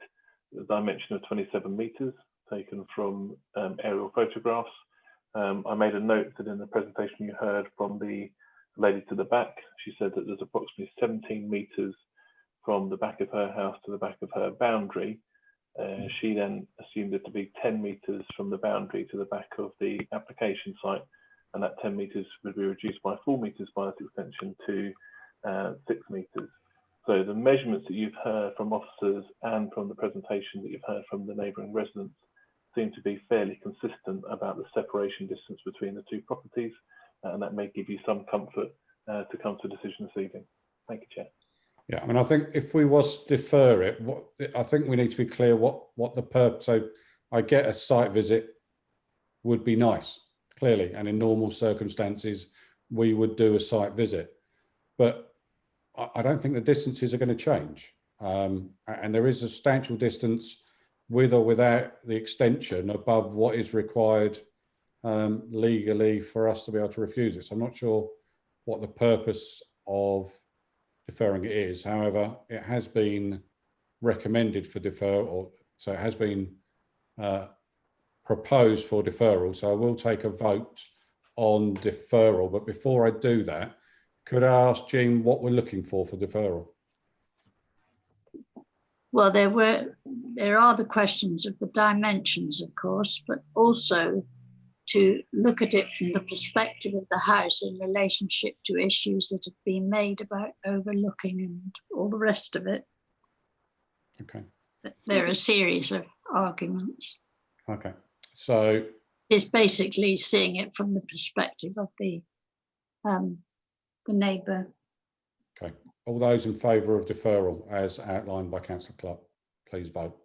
dimension of 27 metres taken from aerial photographs. I made a note that in the presentation you heard from the lady to the back, she said that there's approximately 17 metres from the back of her house to the back of her boundary. She then assumed it to be 10 metres from the boundary to the back of the application site, and that 10 metres would be reduced by 4 metres by this extension to 6 metres. So the measurements that you've heard from officers and from the presentation that you've heard from the neighbouring residents seem to be fairly consistent about the separation distance between the two properties, and that may give you some comfort to come to a decision this evening. Thank you, Chair. Yeah, I mean, I think if we was to defer it, I think we need to be clear what the purpose. So I get a site visit would be nice, clearly, and in normal circumstances, we would do a site visit. But I don't think the distances are going to change. And there is a substantial distance with or without the extension above what is required legally for us to be able to refuse it. So I'm not sure what the purpose of deferring it is. However, it has been recommended for deferral, so it has been proposed for deferral. So I will take a vote on deferral. But before I do that, could I ask Jean what we're looking for deferral? Well, there are the questions of the dimensions, of course, but also to look at it from the perspective of the house in relationship to issues that have been made about overlooking and all the rest of it. Okay. There are a series of arguments. Okay. So it's basically seeing it from the perspective of the neighbour. Okay. All those in favour of deferral as outlined by Councillor Clark, please vote.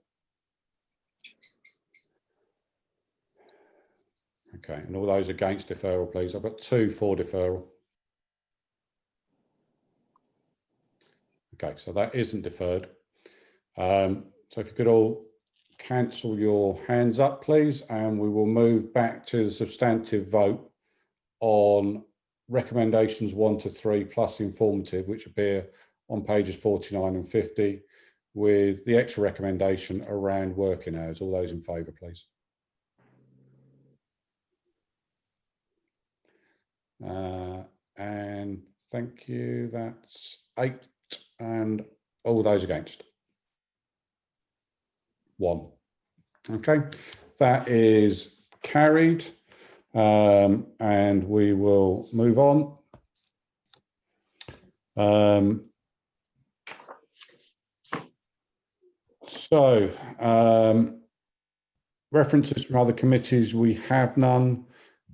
Okay, and all those against deferral, please. I've got 2 for deferral. Okay, so that isn't deferred. So if you could all cancel your hands up, please, and we will move back to the substantive vote on recommendations 1 to 3 plus informative, which appear on pages 49 and 50, with the extra recommendation around working hours. All those in favour, please. And thank you. That's 8, and all those against. 1. Okay, that is carried, and we will move on. References from other committees, we have none.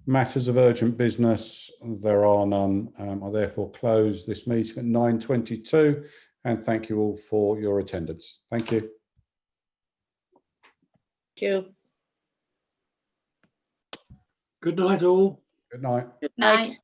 Matters of urgent business, there are none. I therefore close this meeting at 9:22, and thank you all for your attendance. Thank you. Thank you. Good night, all. Good night. Good night.